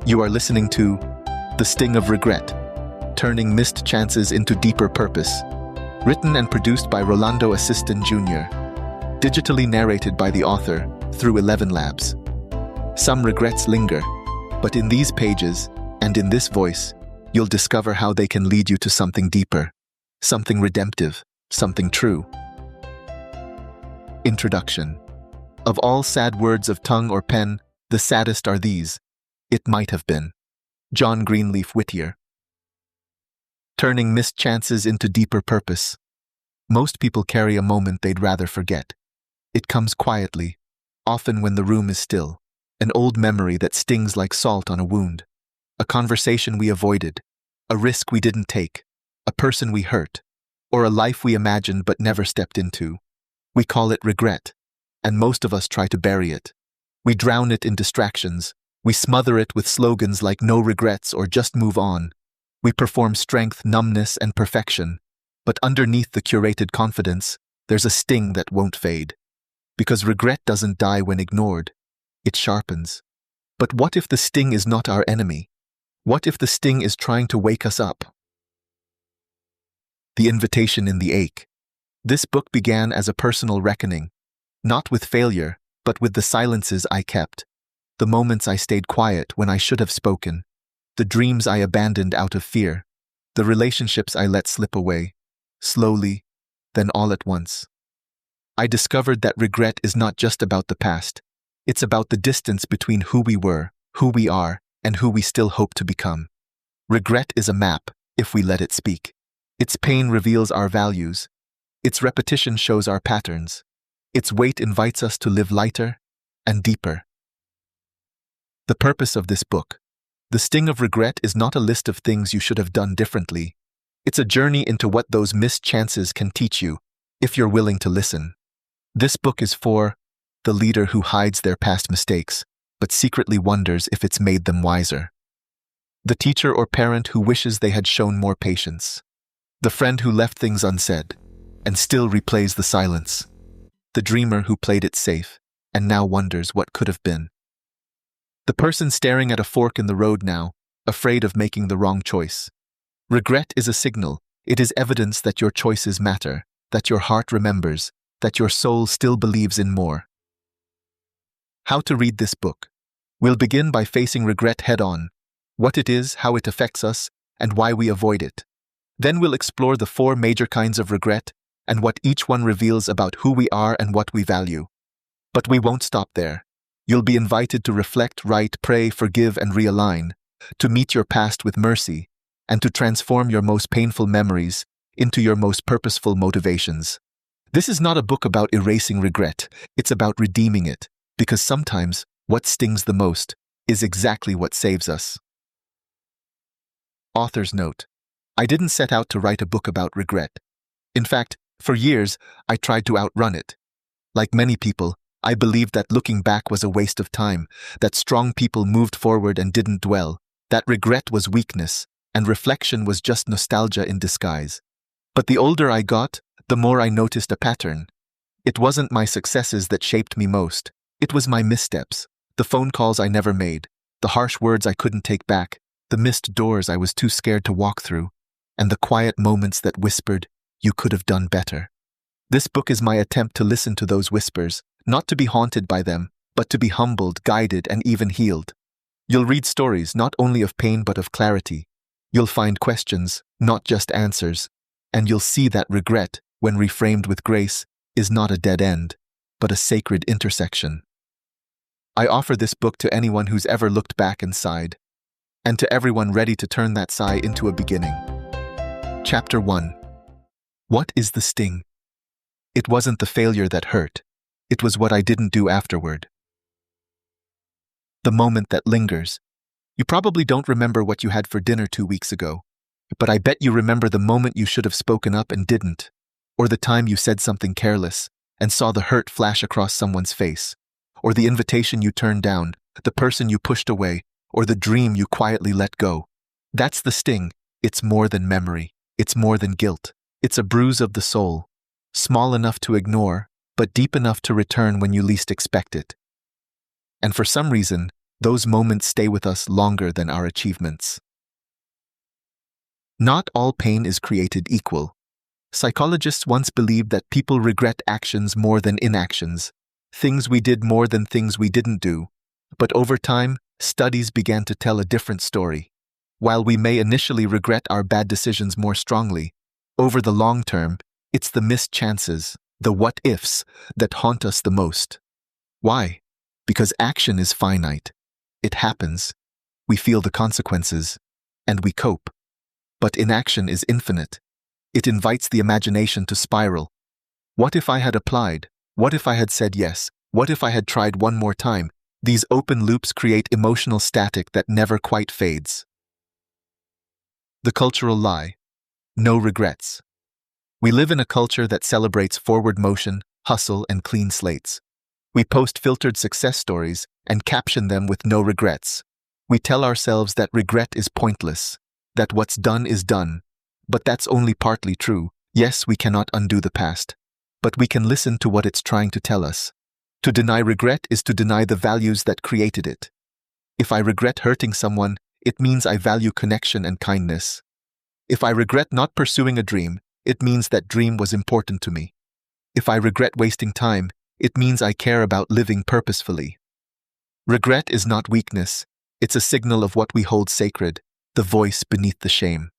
You are listening to The Sting of Regret, Turning Missed Chances into Deeper Purpose, written and produced by Rolando Asisten Jr., digitally narrated by the author through 11 Labs. Some regrets linger, but in these pages and in this voice, you'll discover how they can lead you to something deeper, something redemptive, something true. Introduction. Of all sad words of tongue or pen, the saddest are these: "It might have been." John Greenleaf Whittier. Turning missed chances into deeper purpose. Most people carry a moment they'd rather forget. It comes quietly, often when the room is still, an old memory that stings like salt on a wound, a conversation we avoided, a risk we didn't take, a person we hurt, or a life we imagined but never stepped into. We call it regret, and most of us try to bury it. We drown it in distractions. We smother it with slogans like "no regrets" or "just move on." We perform strength, numbness, and perfection. But underneath the curated confidence, there's a sting that won't fade. Because regret doesn't die when ignored. It sharpens. But what if the sting is not our enemy? What if the sting is trying to wake us up? The Invitation in the Ache. This book began as a personal reckoning, not with failure, but with the silences I kept, the moments I stayed quiet when I should have spoken, the dreams I abandoned out of fear, the relationships I let slip away, slowly, then all at once. I discovered that regret is not just about the past. It's about the distance between who we were, who we are, and who we still hope to become. Regret is a map, if we let it speak. Its pain reveals our values. Its repetition shows our patterns. Its weight invites us to live lighter and deeper. The purpose of this book. The Sting of Regret is not a list of things you should have done differently. It's a journey into what those missed chances can teach you, if you're willing to listen. This book is for the leader who hides their past mistakes, but secretly wonders if it's made them wiser. The teacher or parent who wishes they had shown more patience. The friend who left things unsaid, and still replays the silence. The dreamer who played it safe, and now wonders what could have been. The person staring at a fork in the road now, afraid of making the wrong choice. Regret is a signal. It is evidence that your choices matter, that your heart remembers, that your soul still believes in more. How to read this book. We'll begin by facing regret head-on, what it is, how it affects us, and why we avoid it. Then we'll explore the 4 major kinds of regret and what each one reveals about who we are and what we value. But we won't stop there. You'll be invited to reflect, write, pray, forgive, and realign, to meet your past with mercy, and to transform your most painful memories into your most purposeful motivations. This is not a book about erasing regret. It's about redeeming it, because sometimes what stings the most is exactly what saves us. Author's note. I didn't set out to write a book about regret. In fact, for years, I tried to outrun it. Like many people, I believed that looking back was a waste of time, that strong people moved forward and didn't dwell, that regret was weakness, and reflection was just nostalgia in disguise. But the older I got, the more I noticed a pattern. It wasn't my successes that shaped me most. It was my missteps, the phone calls I never made, the harsh words I couldn't take back, the missed doors I was too scared to walk through, and the quiet moments that whispered, "You could have done better." This book is my attempt to listen to those whispers, not to be haunted by them, but to be humbled, guided, and even healed. You'll read stories not only of pain but of clarity. You'll find questions, not just answers, and you'll see that regret, when reframed with grace, is not a dead end, but a sacred intersection. I offer this book to anyone who's ever looked back and sighed, and to everyone ready to turn that sigh into a beginning. Chapter 1. What is the sting? It wasn't the failure that hurt. It was what I didn't do afterward. The moment that lingers. You probably don't remember what you had for dinner 2 weeks ago, but I bet you remember the moment you should have spoken up and didn't, or the time you said something careless and saw the hurt flash across someone's face, or the invitation you turned down, the person you pushed away, or the dream you quietly let go. That's the sting. It's more than memory. It's more than guilt. It's a bruise of the soul, small enough to ignore, but deep enough to return when you least expect it. And for some reason, Those moments stay with us longer than our achievements. Not all pain is created equal. Psychologists once believed that people regret actions more than inactions, things we did more than things we didn't do. But over time, studies began to tell a different story. While we may initially regret our bad decisions more strongly, over the long term, it's the missed chances, the what-ifs, that haunt us the most. Why? Because action is finite. It happens. We feel the consequences, and we cope. But inaction is infinite. It invites the imagination to spiral. What if I had applied? What if I had said yes? What if I had tried one more time? These open loops create emotional static that never quite fades. The cultural lie. No regrets. We live in a culture that celebrates forward motion, hustle, and clean slates. We post filtered success stories and caption them with no regrets. We tell ourselves that regret is pointless, that what's done is done. But that's only partly true. Yes, we cannot undo the past, but we can listen to what it's trying to tell us. To deny regret is to deny the values that created it. If I regret hurting someone, it means I value connection and kindness. If I regret not pursuing a dream, it means that dream was important to me. If I regret wasting time, it means I care about living purposefully. Regret is not weakness. It's a signal of what we hold sacred, the voice beneath the shame.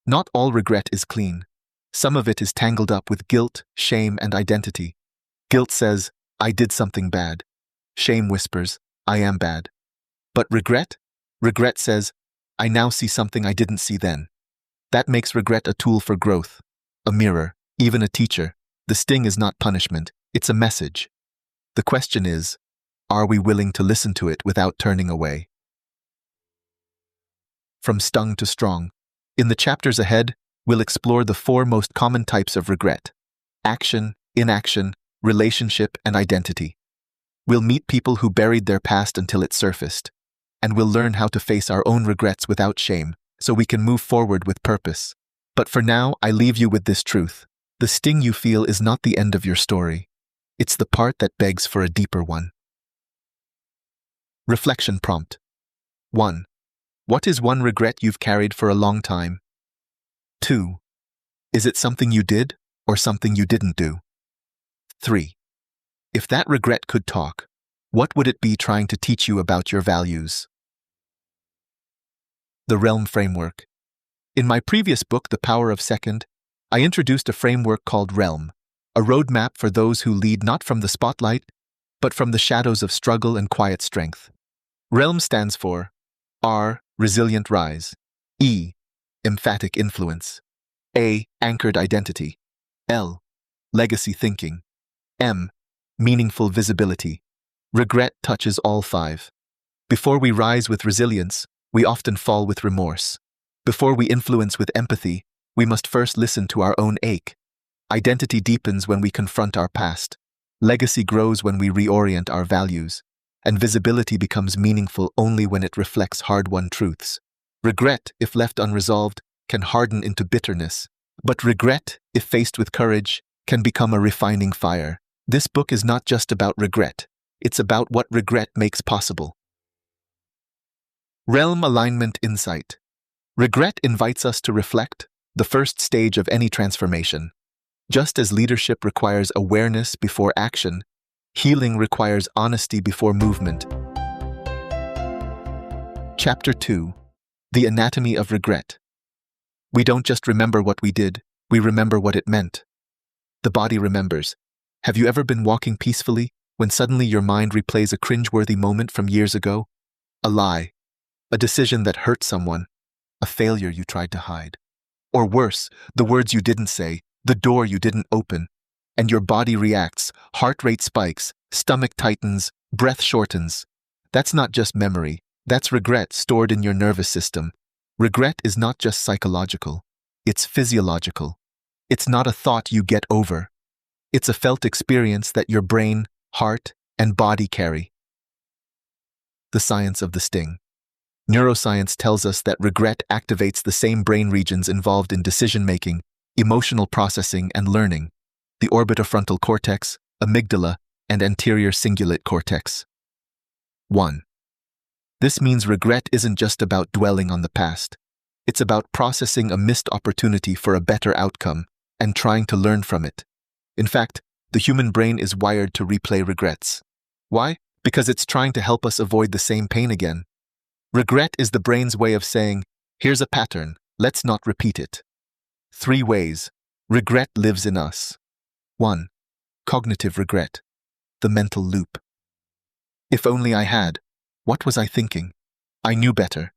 Not all regret is clean. Some of it is tangled up with guilt, shame, and identity. Guilt says, I did something bad. Shame whispers, I am bad. But regret? Regret says, I now see something I didn't see then. That makes regret a tool for growth, a mirror, even a teacher. The sting is not punishment, it's a message. The question is, are we willing to listen to it without turning away? From stung to strong. In the chapters ahead, we'll explore the 4 most common types of regret: action, inaction, relationship, and identity. We'll meet people who buried their past until it surfaced, and we'll learn how to face our own regrets without shame, so we can move forward with purpose. But for now, I leave you with this truth. The sting you feel is not the end of your story. It's the part that begs for a deeper one. Reflection prompt. 1. What is one regret you've carried for a long time? 2. Is it something you did or something you didn't do? 3. If that regret could talk, what would it be trying to teach you about your values? The Realm Framework. In my previous book, The Power of Second, I introduced a framework called Realm, a roadmap for those who lead not from the spotlight, but from the shadows of struggle and quiet strength. Realm stands for R. Resilient rise. E. Emphatic influence. A. Anchored identity. L. Legacy thinking. M. Meaningful visibility. Regret touches all 5. Before we rise with resilience, we often fall with remorse. Before we influence with empathy, we must first listen to our own ache. Identity deepens when we confront our past. Legacy grows when we reorient our values. And visibility becomes meaningful only when it reflects hard-won truths. Regret, if left unresolved, can harden into bitterness. But regret, if faced with courage, can become a refining fire. This book is not just about regret. It's about what regret makes possible. Realm Alignment Insight. Regret invites us to reflect, the first stage of any transformation. Just as leadership requires awareness before action, healing requires honesty before movement. Chapter 2. The Anatomy of Regret. We don't just remember what we did, we remember what it meant. The body remembers. Have you ever been walking peacefully when suddenly your mind replays a cringeworthy moment from years ago? A lie, a decision that hurt someone, a failure you tried to hide. Or worse, the words you didn't say, the door you didn't open. And your body reacts, heart rate spikes, stomach tightens, breath shortens. That's not just memory, that's regret stored in your nervous system. Regret is not just psychological, it's physiological. It's not a thought you get over. It's a felt experience that your brain, heart, and body carry. The science of the sting. Neuroscience tells us that regret activates the same brain regions involved in decision-making, emotional processing, and learning: the orbitofrontal cortex, amygdala, and anterior cingulate cortex. 1. This means regret isn't just about dwelling on the past. It's about processing a missed opportunity for a better outcome and trying to learn from it. In fact, the human brain is wired to replay regrets. Why? Because it's trying to help us avoid the same pain again. Regret is the brain's way of saying, here's a pattern, let's not repeat it. 3 ways regret lives in us. 1. Cognitive regret. The mental loop. If only I had. What was I thinking? I knew better.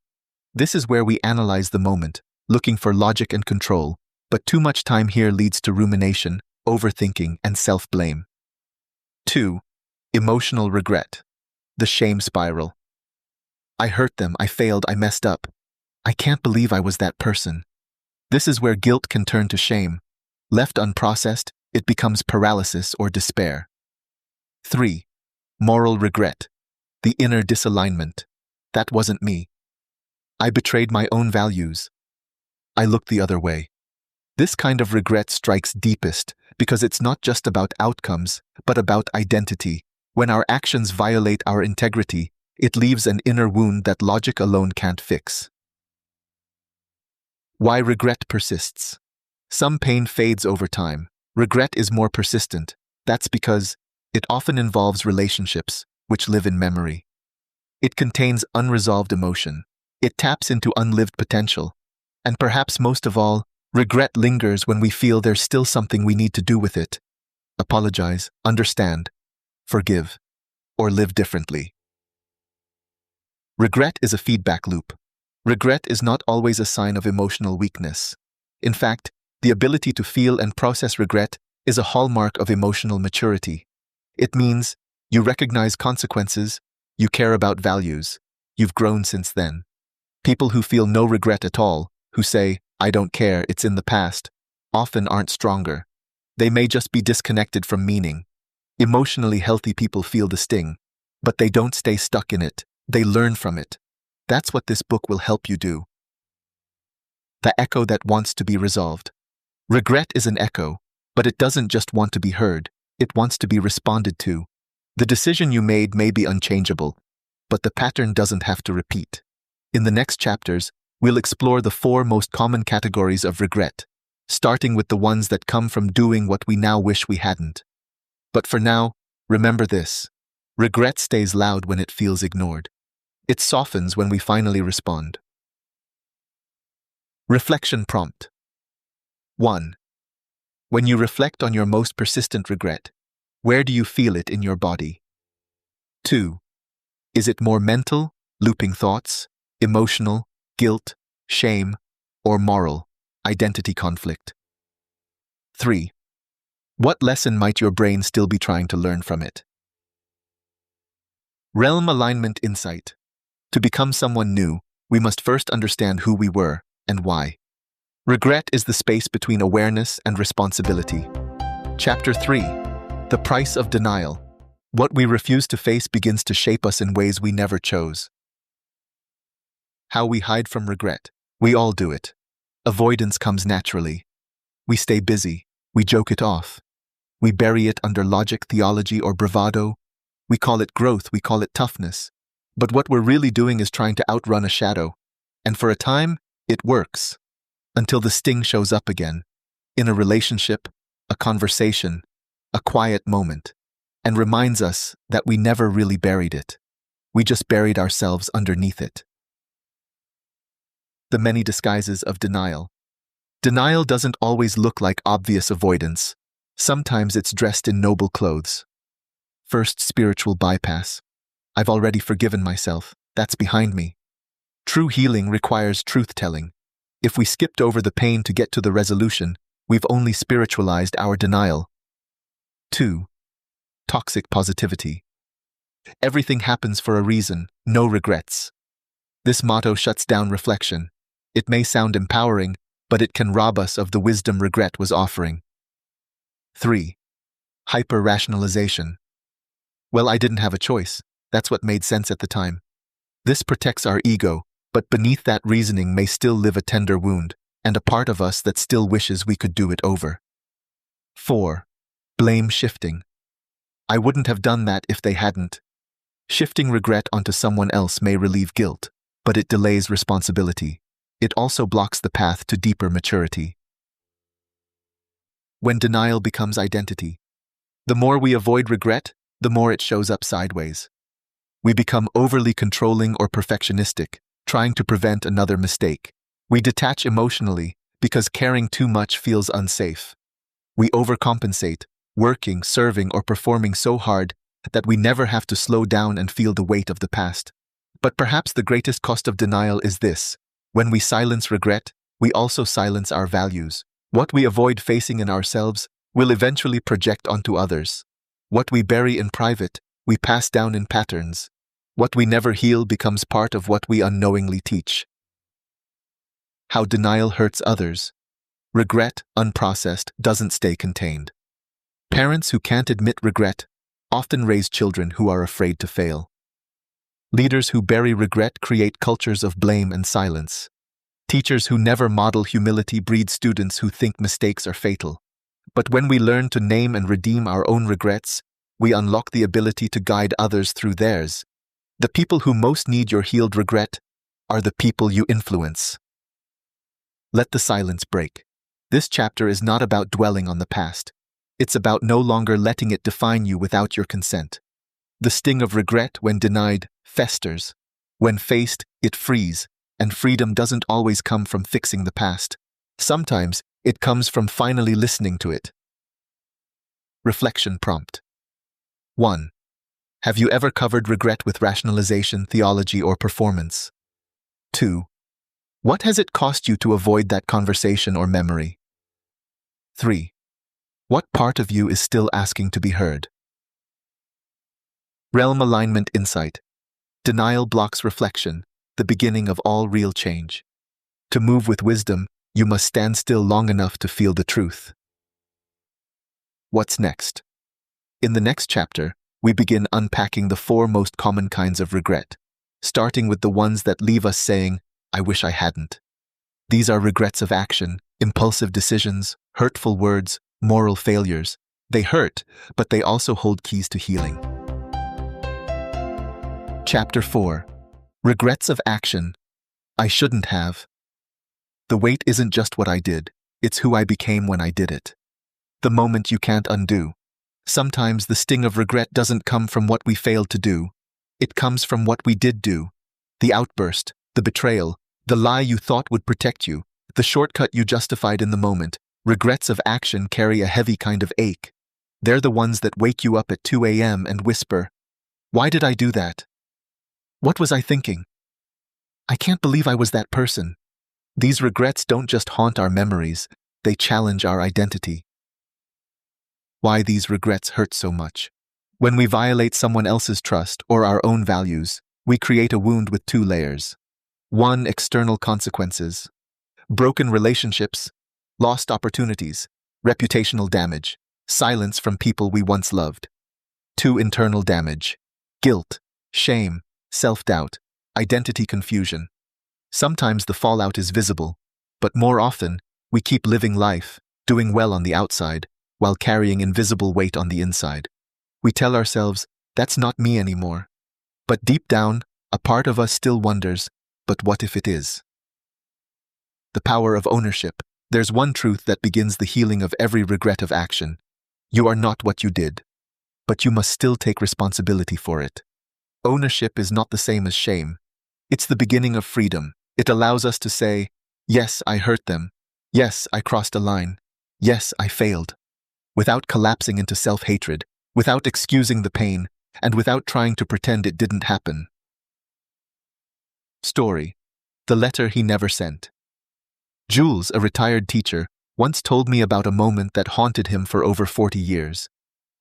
This is where we analyze the moment, looking for logic and control, but too much time here leads to rumination, overthinking, and self-blame. 2. Emotional regret. The shame spiral. I hurt them, I failed, I messed up. I can't believe I was that person. This is where guilt can turn to shame. Left unprocessed, it becomes paralysis or despair. 3. Moral regret. The inner disalignment. That wasn't me. I betrayed my own values. I looked the other way. This kind of regret strikes deepest because it's not just about outcomes, but about identity. When our actions violate our integrity, it leaves an inner wound that logic alone can't fix. Why regret persists. Some pain fades over time. Regret is more persistent. That's because it often involves relationships, which live in memory. It contains unresolved emotion. It taps into unlived potential. And perhaps most of all, regret lingers when we feel there's still something we need to do with it. Apologize, understand, forgive, or live differently. Regret is a feedback loop. Regret is not always a sign of emotional weakness. In fact, the ability to feel and process regret is a hallmark of emotional maturity. It means you recognize consequences, you care about values, you've grown since then. People who feel no regret at all, who say, I don't care, it's in the past, often aren't stronger. They may just be disconnected from meaning. Emotionally healthy people feel the sting, but they don't stay stuck in it. They learn from it. That's what this book will help you do. The echo that wants to be resolved. Regret is an echo, but it doesn't just want to be heard, it wants to be responded to. The decision you made may be unchangeable, but the pattern doesn't have to repeat. In the next chapters, we'll explore the 4 most common categories of regret, starting with the ones that come from doing what we now wish we hadn't. But for now, remember this. Regret stays loud when it feels ignored. It softens when we finally respond. Reflection prompt. 1. When you reflect on your most persistent regret, where do you feel it in your body? 2. Is it more mental, looping thoughts, emotional, guilt, shame, or moral, identity conflict? 3. What lesson might your brain still be trying to learn from it? Realm alignment insight. To become someone new, we must first understand who we were and why. Regret is the space between awareness and responsibility. Chapter 3. The price of denial. What we refuse to face begins to shape us in ways we never chose. How we hide from regret. We all do it. Avoidance comes naturally. We stay busy. We joke it off. We bury it under logic, theology, or bravado. We call it growth, we call it toughness. But what we're really doing is trying to outrun a shadow. And for a time, it works. Until the sting shows up again. In a relationship, a conversation, a quiet moment. And reminds us that we never really buried it. We just buried ourselves underneath it. The many disguises of denial. Denial doesn't always look like obvious avoidance. Sometimes it's dressed in noble clothes. First, spiritual bypass. I've already forgiven myself. That's behind me. True healing requires truth-telling. If we skipped over the pain to get to the resolution, we've only spiritualized our denial. 2. Toxic positivity. Everything happens for a reason, no regrets. This motto shuts down reflection. It may sound empowering, but it can rob us of the wisdom regret was offering. 3. Hyper-rationalization. Well, I didn't have a choice. That's what made sense at the time. This protects our ego, but beneath that reasoning may still live a tender wound, and a part of us that still wishes we could do it over. 4. Blame shifting. I wouldn't have done that if they hadn't. Shifting regret onto someone else may relieve guilt, but it delays responsibility. It also blocks the path to deeper maturity. When denial becomes identity, the more we avoid regret, the more it shows up sideways. We become overly controlling or perfectionistic, trying to prevent another mistake. We detach emotionally because caring too much feels unsafe. We overcompensate, working, serving, or performing so hard that we never have to slow down and feel the weight of the past. But perhaps the greatest cost of denial is this: when we silence regret, we also silence our values. What we avoid facing in ourselves will eventually project onto others. What we bury in private, we pass down in patterns. What we never heal becomes part of what we unknowingly teach. How denial hurts others. Regret, unprocessed, doesn't stay contained. Parents who can't admit regret often raise children who are afraid to fail. Leaders who bury regret create cultures of blame and silence. Teachers who never model humility breed students who think mistakes are fatal. But when we learn to name and redeem our own regrets, we unlock the ability to guide others through theirs. The people who most need your healed regret are the people you influence. Let the silence break. This chapter is not about dwelling on the past. It's about no longer letting it define you without your consent. The sting of regret, when denied, festers. When faced, it frees, and freedom doesn't always come from fixing the past. Sometimes it comes from finally listening to it. Reflection prompt. 1. Have you ever covered regret with rationalization, theology, or performance? 2. What has it cost you to avoid that conversation or memory? 3. What part of you is still asking to be heard? Realm alignment insight. Denial blocks reflection, the beginning of all real change. To move with wisdom, you must stand still long enough to feel the truth. What's next? In the next chapter, we begin unpacking the 4 most common kinds of regret, starting with the ones that leave us saying, "I wish I hadn't." These are regrets of action, impulsive decisions, hurtful words, moral failures. They hurt, but they also hold keys to healing. Chapter 4. Regrets of action. I shouldn't have. The weight isn't just what I did, it's who I became when I did it. The moment you can't undo. Sometimes the sting of regret doesn't come from what we failed to do. It comes from what we did do. The outburst, the betrayal, the lie you thought would protect you, the shortcut you justified in the moment. Regrets of action carry a heavy kind of ache. They're the ones that wake you up at 2 a.m. and whisper, "Why did I do that? What was I thinking? I can't believe I was that person." These regrets don't just haunt our memories, they challenge our identity. Why these regrets hurt so much. When we violate someone else's trust or our own values, we create a wound with 2 layers. 1. External consequences. Broken relationships, lost opportunities, reputational damage, silence from people we once loved. 2. Internal damage. Guilt, shame, self-doubt, identity confusion. Sometimes the fallout is visible, but more often, we keep living life, doing well on the outside, while carrying invisible weight on the inside. We tell ourselves, "That's not me anymore." But deep down, a part of us still wonders, but what if it is? The power of ownership. There's one truth that begins the healing of every regret of action. You are not what you did, but you must still take responsibility for it. Ownership is not the same as shame. It's the beginning of freedom. It allows us to say, "Yes, I hurt them. Yes, I crossed a line. Yes, I failed," without collapsing into self-hatred, without excusing the pain, and without trying to pretend it didn't happen. Story. The letter he never sent. Jules, a retired teacher, once told me about a moment that haunted him for over 40 years.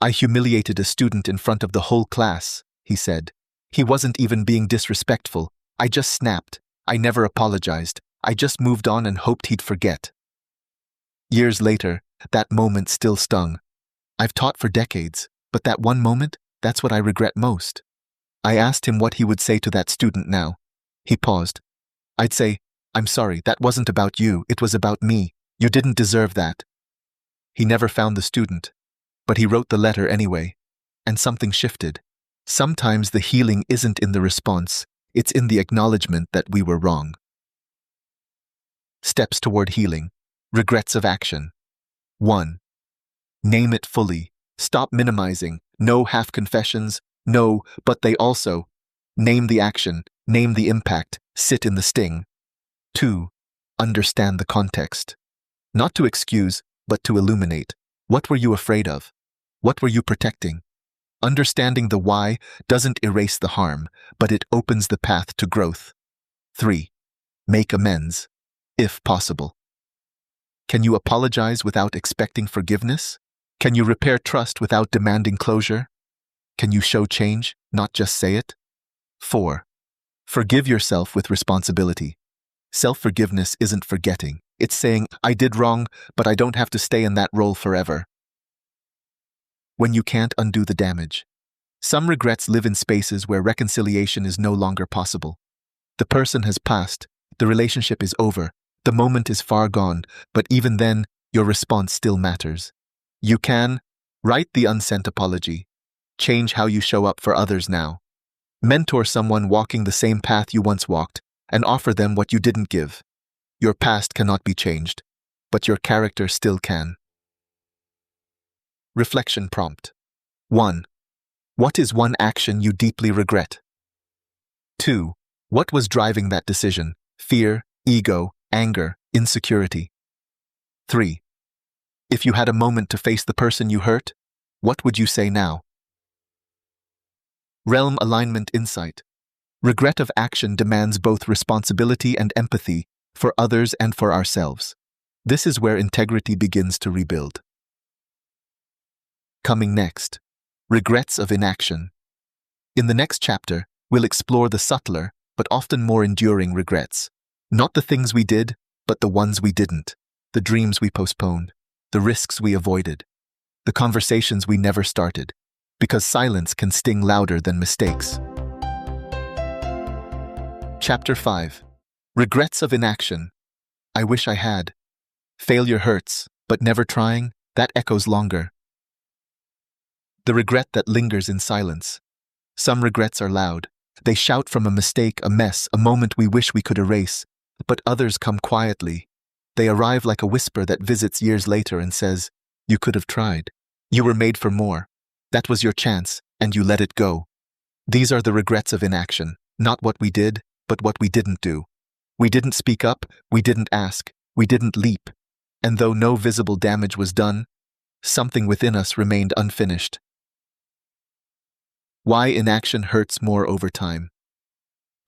"I humiliated a student in front of the whole class," he said. "He wasn't even being disrespectful. I just snapped. I never apologized. I just moved on and hoped he'd forget." Years later, that moment still stung. I've taught for decades, but that one moment, that's what I regret most. I asked him what he would say to that student now. He paused. "I'd say, 'I'm sorry, that wasn't about you, it was about me. You didn't deserve that.'" He never found the student, but he wrote the letter anyway, and something shifted. Sometimes the healing isn't in the response, it's in the acknowledgement that we were wrong. Steps toward healing. Regrets of action. 1. Name it fully. Stop minimizing. No half confessions. No, but they also. Name the action. Name the impact. Sit in the sting. 2. Understand the context. Not to excuse, but to illuminate. What were you afraid of? What were you protecting? Understanding the why doesn't erase the harm, but it opens the path to growth. 3. Make amends, if possible. Can you apologize without expecting forgiveness? Can you repair trust without demanding closure? Can you show change, not just say it? 4. Forgive yourself with responsibility. Self-forgiveness isn't forgetting. It's saying, I did wrong, but I don't have to stay in that role forever. When you can't undo the damage. Some regrets live in spaces where reconciliation is no longer possible. The person has passed, the relationship is over, the moment is far gone, but even then, your response still matters. You can write the unsent apology, change how you show up for others now, mentor someone walking the same path you once walked, and offer them what you didn't give. Your past cannot be changed, but your character still can. Reflection prompt. 1. What is one action you deeply regret? 2. What was driving that decision? Fear, ego, anger, insecurity. 3. If you had a moment to face the person you hurt, what would you say now? Realm alignment insight. Regret of action demands both responsibility and empathy for others and for ourselves. This is where integrity begins to rebuild. Coming next, regrets of inaction. In the next chapter, we'll explore the subtler, but often more enduring regrets. Not the things we did, but the ones we didn't. The dreams we postponed. The risks we avoided. The conversations we never started. Because silence can sting louder than mistakes. Chapter 5. Regrets of inaction. I wish I had. Failure hurts, but never trying, that echoes longer. The regret that lingers in silence. Some regrets are loud. They shout from a mistake, a mess, a moment we wish we could erase. But others come quietly. They arrive like a whisper that visits years later and says, you could have tried. You were made for more. That was your chance, and you let it go. These are the regrets of inaction, not what we did, but what we didn't do. We didn't speak up, we didn't ask, we didn't leap. And though no visible damage was done, something within us remained unfinished. Why inaction hurts more over time.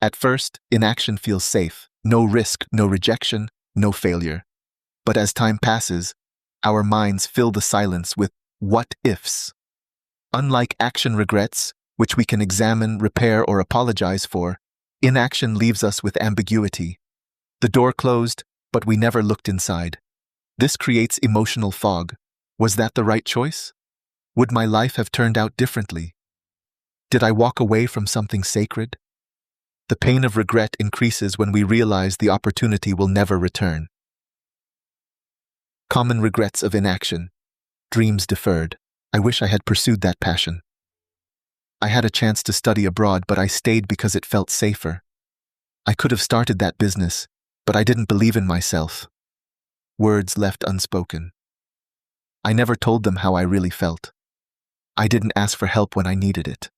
At first, inaction feels safe. No risk, no rejection, no failure. But as time passes, our minds fill the silence with what-ifs. Unlike action regrets, which we can examine, repair, or apologize for, inaction leaves us with ambiguity. The door closed, but we never looked inside. This creates emotional fog. Was that the right choice? Would my life have turned out differently? Did I walk away from something sacred? The pain of regret increases when we realize the opportunity will never return. Common regrets of inaction. Dreams deferred. I wish I had pursued that passion. I had a chance to study abroad, but I stayed because it felt safer. I could have started that business, but I didn't believe in myself. Words left unspoken. I never told them how I really felt. I didn't ask for help when I needed it.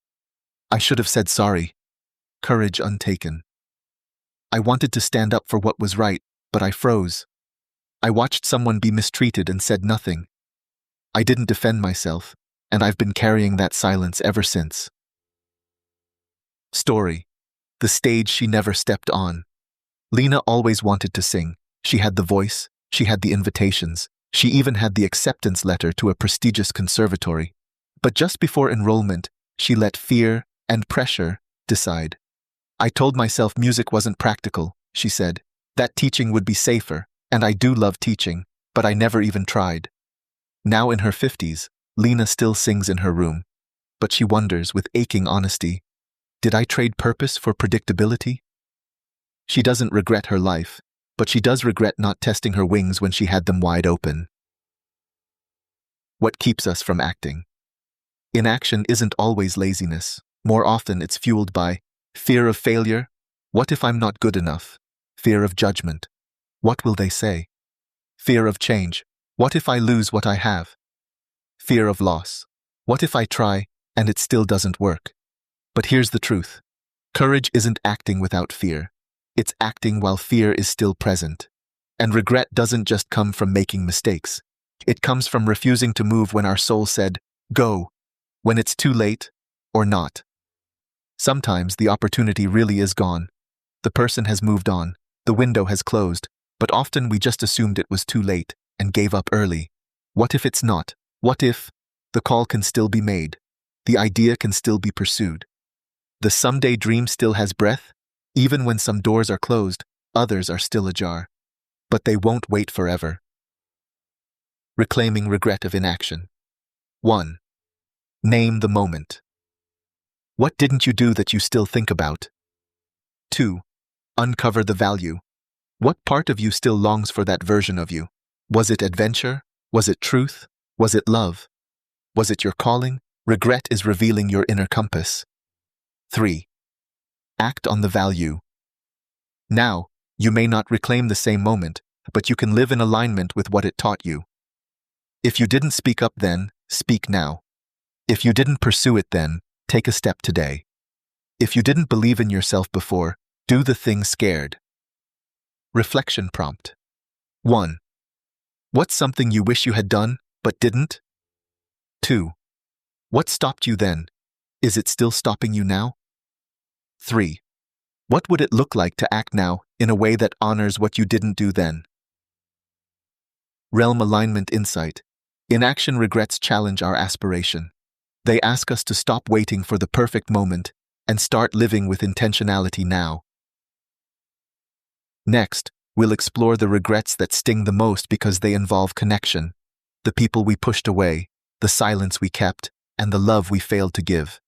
I should have said sorry. Courage untaken. I wanted to stand up for what was right, but I froze. I watched someone be mistreated and said nothing. I didn't defend myself, and I've been carrying that silence ever since. Story. The stage she never stepped on. Lena always wanted to sing. She had the voice, she had the invitations, she even had the acceptance letter to a prestigious conservatory. But just before enrollment, she let fear and pressure decide. I told myself music wasn't practical, she said. That teaching would be safer, and I do love teaching, but I never even tried. Now in her 50s, Lena still sings in her room, but she wonders with aching honesty, did I trade purpose for predictability? She doesn't regret her life, but she does regret not testing her wings when she had them wide open. What keeps us from acting? Inaction isn't always laziness. More often, it's fueled by fear of failure. What if I'm not good enough? Fear of judgment. What will they say? Fear of change. What if I lose what I have? Fear of loss. What if I try and it still doesn't work? But here's the truth. Courage isn't acting without fear. It's acting while fear is still present. And regret doesn't just come from making mistakes. It comes from refusing to move when our soul said, go, when it's too late or not. Sometimes the opportunity really is gone. The person has moved on, the window has closed, but often we just assumed it was too late and gave up early. What if it's not? What if the call can still be made? The idea can still be pursued. The someday dream still has breath? Even when some doors are closed, others are still ajar. But they won't wait forever. Reclaiming regret of inaction. 1. Name the moment. What didn't you do that you still think about? 2. Uncover the value. What part of you still longs for that version of you? Was it adventure? Was it truth? Was it love? Was it your calling? Regret is revealing your inner compass. 3. Act on the value. Now, you may not reclaim the same moment, but you can live in alignment with what it taught you. If you didn't speak up then, speak now. If you didn't pursue it then, take a step today. If you didn't believe in yourself before, do the thing scared. Reflection prompt. 1. What's something you wish you had done, but didn't? 2. What stopped you then? Is it still stopping you now? 3. What would it look like to act now in a way that honors what you didn't do then? Realm alignment insight. Inaction regrets challenge our aspiration. They ask us to stop waiting for the perfect moment and start living with intentionality now. Next, we'll explore the regrets that sting the most because they involve connection, the people we pushed away, the silence we kept, and the love we failed to give.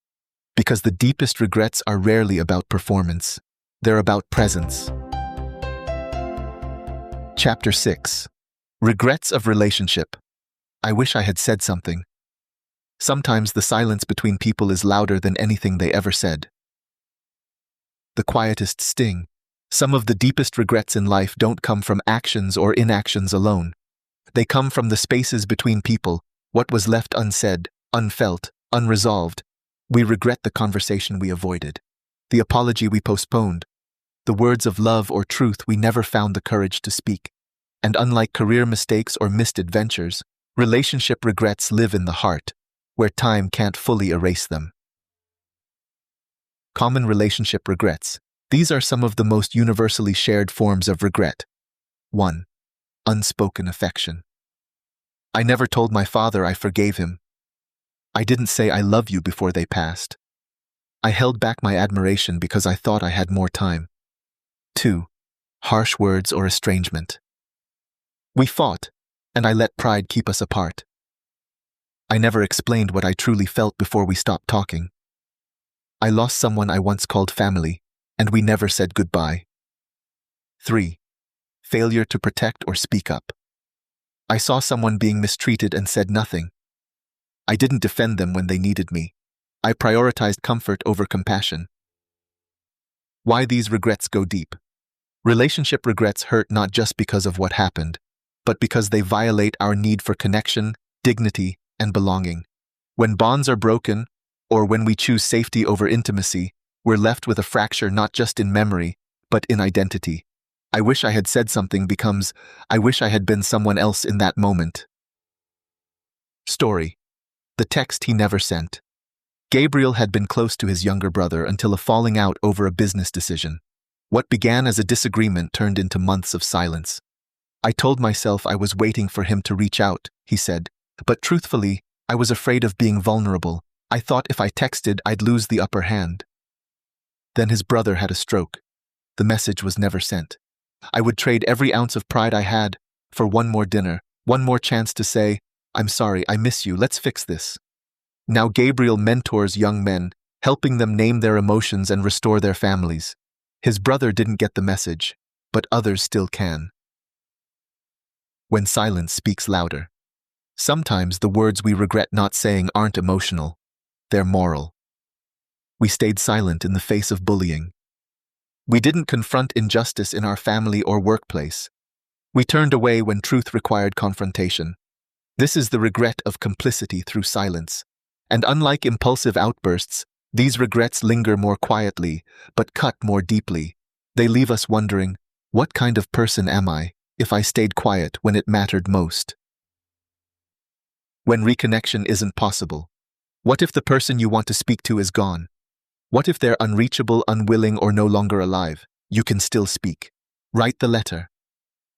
Because the deepest regrets are rarely about performance. They're about presence. Chapter 6. Regrets of relationship. I wish I had said something. Sometimes the silence between people is louder than anything they ever said. The quietest sting. Some of the deepest regrets in life don't come from actions or inactions alone. They come from the spaces between people, what was left unsaid, unfelt, unresolved. We regret the conversation we avoided, the apology we postponed, the words of love or truth we never found the courage to speak. And unlike career mistakes or missed adventures, relationship regrets live in the heart, where time can't fully erase them. Common relationship regrets. These are some of the most universally shared forms of regret. 1. Unspoken affection. I never told my father I forgave him. I didn't say I love you before they passed. I held back my admiration because I thought I had more time. 2. Harsh words or estrangement. We fought, and I let pride keep us apart. I never explained what I truly felt before we stopped talking. I lost someone I once called family, and we never said goodbye. 3. Failure to protect or speak up. I saw someone being mistreated and said nothing. I didn't defend them when they needed me. I prioritized comfort over compassion. Why these regrets go deep. Relationship regrets hurt not just because of what happened, but because they violate our need for connection, dignity, and belonging. When bonds are broken, or when we choose safety over intimacy, we're left with a fracture not just in memory, but in identity. I wish I had said something becomes, I wish I had been someone else in that moment. Story. The text he never sent. Gabriel had been close to his younger brother until a falling out over a business decision. What began as a disagreement turned into months of silence. I told myself I was waiting for him to reach out, he said, but truthfully, I was afraid of being vulnerable. I thought if I texted, I'd lose the upper hand. Then his brother had a stroke. The message was never sent. I would trade every ounce of pride I had for one more dinner, one more chance to say, I'm sorry, I miss you, let's fix this. Now Gabriel mentors young men, helping them name their emotions and restore their families. His brother didn't get the message, but others still can. When silence speaks louder. Sometimes the words we regret not saying aren't emotional, they're moral. We stayed silent in the face of bullying. We didn't confront injustice in our family or workplace. We turned away when truth required confrontation. This is the regret of complicity through silence. And unlike impulsive outbursts, these regrets linger more quietly, but cut more deeply. They leave us wondering, what kind of person am I if I stayed quiet when it mattered most? When reconnection isn't possible, what if the person you want to speak to is gone? What if they're unreachable, unwilling, or no longer alive? You can still speak. Write the letter.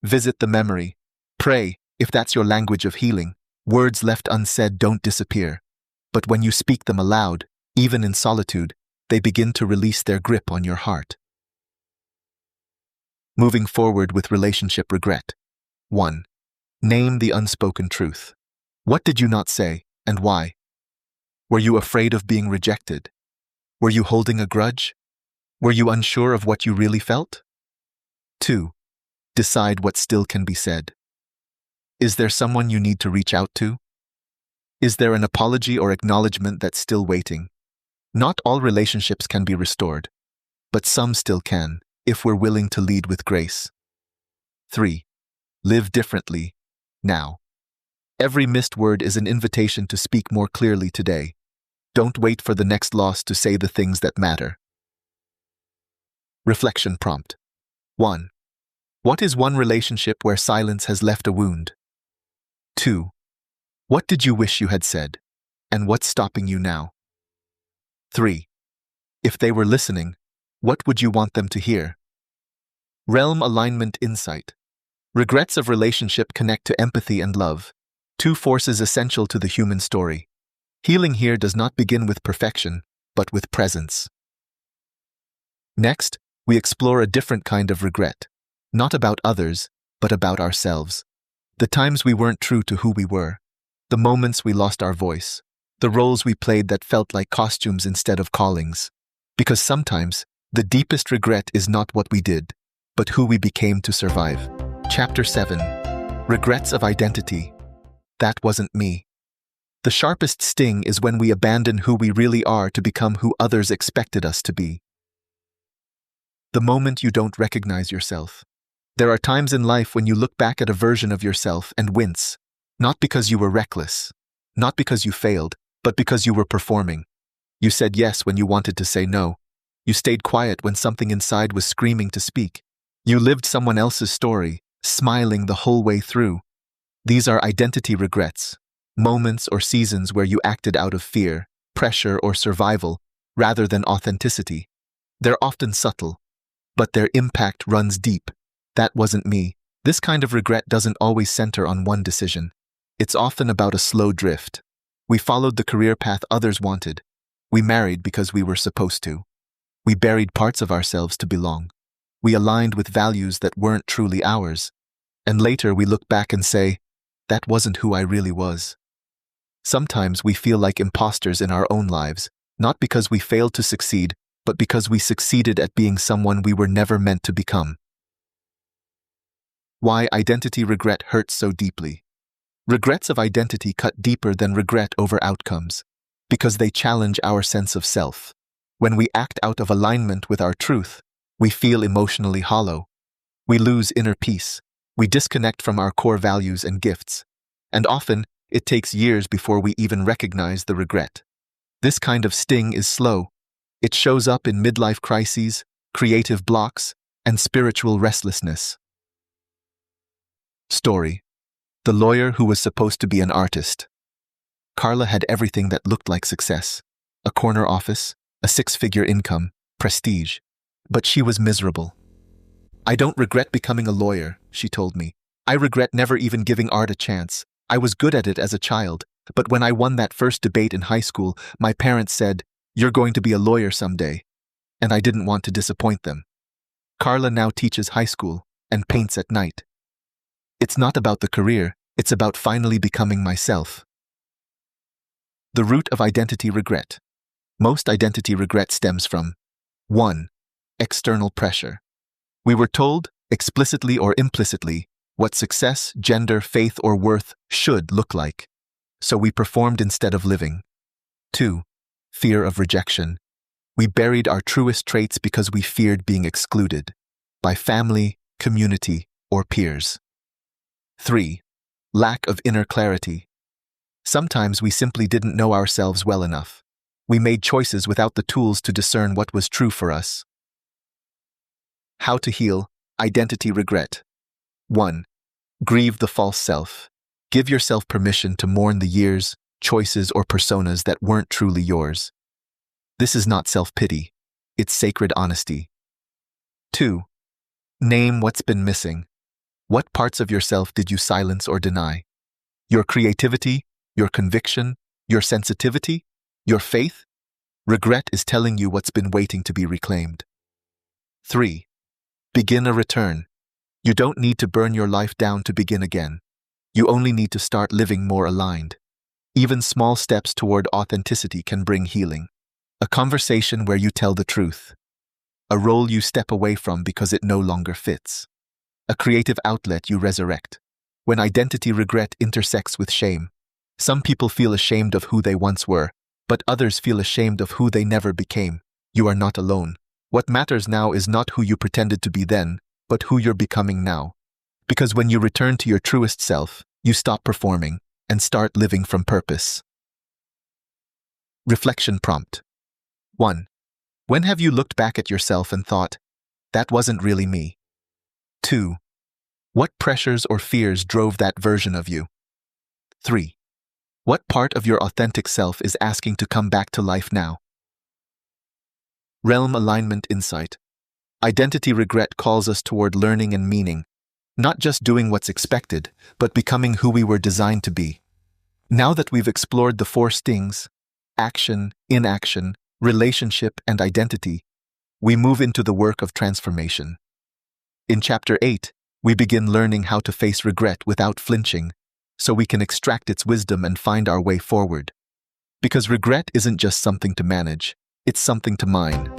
Visit the memory. Pray, if that's your language of healing. Words left unsaid don't disappear. But when you speak them aloud, even in solitude, they begin to release their grip on your heart. Moving forward with relationship regret. 1. Name the unspoken truth. What did you not say, and why? Were you afraid of being rejected? Were you holding a grudge? Were you unsure of what you really felt? 2. Decide what still can be said. Is there someone you need to reach out to? Is there an apology or acknowledgement that's still waiting? Not all relationships can be restored, but some still can, if we're willing to lead with grace. 3. Live differently, now. Every missed word is an invitation to speak more clearly today. Don't wait for the next loss to say the things that matter. Reflection prompt. 1. What is one relationship where silence has left a wound? 2. What did you wish you had said, and what's stopping you now? 3. If they were listening, what would you want them to hear? Realm alignment insight. Regrets of relationship connect to empathy and love, two forces essential to the human story. Healing here does not begin with perfection, but with presence. Next, we explore a different kind of regret, not about others, but about ourselves. The times we weren't true to who we were, the moments we lost our voice, the roles we played that felt like costumes instead of callings. Because sometimes, the deepest regret is not what we did, but who we became to survive. Chapter 7. Regrets of Identity. That wasn't me. The sharpest sting is when we abandon who we really are to become who others expected us to be. The moment you don't recognize yourself. There are times in life when you look back at a version of yourself and wince, not because you were reckless, not because you failed, but because you were performing. You said yes when you wanted to say no. You stayed quiet when something inside was screaming to speak. You lived someone else's story, smiling the whole way through. These are identity regrets, moments or seasons where you acted out of fear, pressure, or survival, rather than authenticity. They're often subtle, but their impact runs deep. That wasn't me. This kind of regret doesn't always center on one decision. It's often about a slow drift. We followed the career path others wanted. We married because we were supposed to. We buried parts of ourselves to belong. We aligned with values that weren't truly ours. And later we look back and say, that wasn't who I really was. Sometimes we feel like imposters in our own lives, not because we failed to succeed, but because we succeeded at being someone we were never meant to become. Why identity regret hurts so deeply. Regrets of identity cut deeper than regret over outcomes, because they challenge our sense of self. When we act out of alignment with our truth, we feel emotionally hollow. We lose inner peace. We disconnect from our core values and gifts. And often, it takes years before we even recognize the regret. This kind of sting is slow. It shows up in midlife crises, creative blocks, and spiritual restlessness. Story. The lawyer who was supposed to be an artist. Carla had everything that looked like success. A corner office, a six-figure income, prestige. But she was miserable. I don't regret becoming a lawyer, she told me. I regret never even giving art a chance. I was good at it as a child, but when I won that first debate in high school, my parents said, "You're going to be a lawyer someday." And I didn't want to disappoint them. Carla now teaches high school and paints at night. It's not about the career, it's about finally becoming myself. The root of identity regret. Most identity regret stems from 1. External pressure. We were told, explicitly or implicitly, what success, gender, faith, or worth should look like. So we performed instead of living. 2. Fear of rejection. We buried our truest traits because we feared being excluded by family, community, or peers. 3. Lack of inner clarity. Sometimes we simply didn't know ourselves well enough. We made choices without the tools to discern what was true for us. How to heal identity regret. 1. Grieve the false self. Give yourself permission to mourn the years, choices, or personas that weren't truly yours. This is not self-pity. It's sacred honesty. 2. Name what's been missing. What parts of yourself did you silence or deny? Your creativity, your conviction, your sensitivity, your faith? Regret is telling you what's been waiting to be reclaimed. 3. Begin a return. You don't need to burn your life down to begin again. You only need to start living more aligned. Even small steps toward authenticity can bring healing. A conversation where you tell the truth. A role you step away from because it no longer fits. A creative outlet you resurrect. When identity regret intersects with shame, some people feel ashamed of who they once were, but others feel ashamed of who they never became. You are not alone. What matters now is not who you pretended to be then, but who you're becoming now. Because when you return to your truest self, you stop performing and start living from purpose. Reflection prompt. 1. When have you looked back at yourself and thought, that wasn't really me? 2. What pressures or fears drove that version of you? 3. What part of your authentic self is asking to come back to life now? Realm alignment insight. Identity regret calls us toward learning and meaning, not just doing what's expected, but becoming who we were designed to be. Now that we've explored the 4 stings, action, inaction, relationship, and identity, we move into the work of transformation. In Chapter 8, we begin learning how to face regret without flinching, so we can extract its wisdom and find our way forward. Because regret isn't just something to manage, it's something to mine.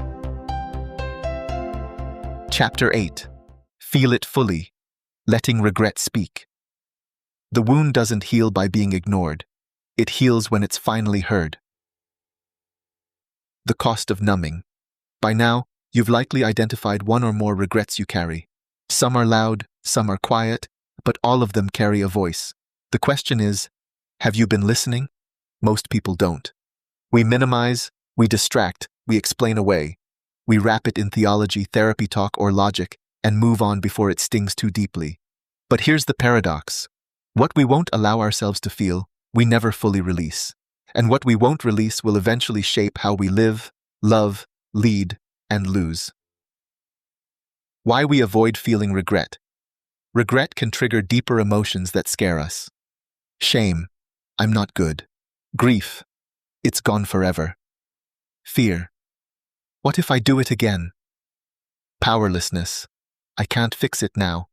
Chapter 8. Feel it fully. Letting regret speak. The wound doesn't heal by being ignored. It heals when it's finally heard. The cost of numbing. By now, you've likely identified one or more regrets you carry. Some are loud, some are quiet, but all of them carry a voice. The question is, have you been listening? Most people don't. We minimize, we distract, we explain away. We wrap it in theology, therapy talk, or logic, and move on before it stings too deeply. But here's the paradox. What we won't allow ourselves to feel, we never fully release. And what we won't release will eventually shape how we live, love, lead, and lose. Why we avoid feeling regret. Regret can trigger deeper emotions that scare us. Shame. I'm not good. Grief. It's gone forever. Fear. What if I do it again? Powerlessness. I can't fix it now.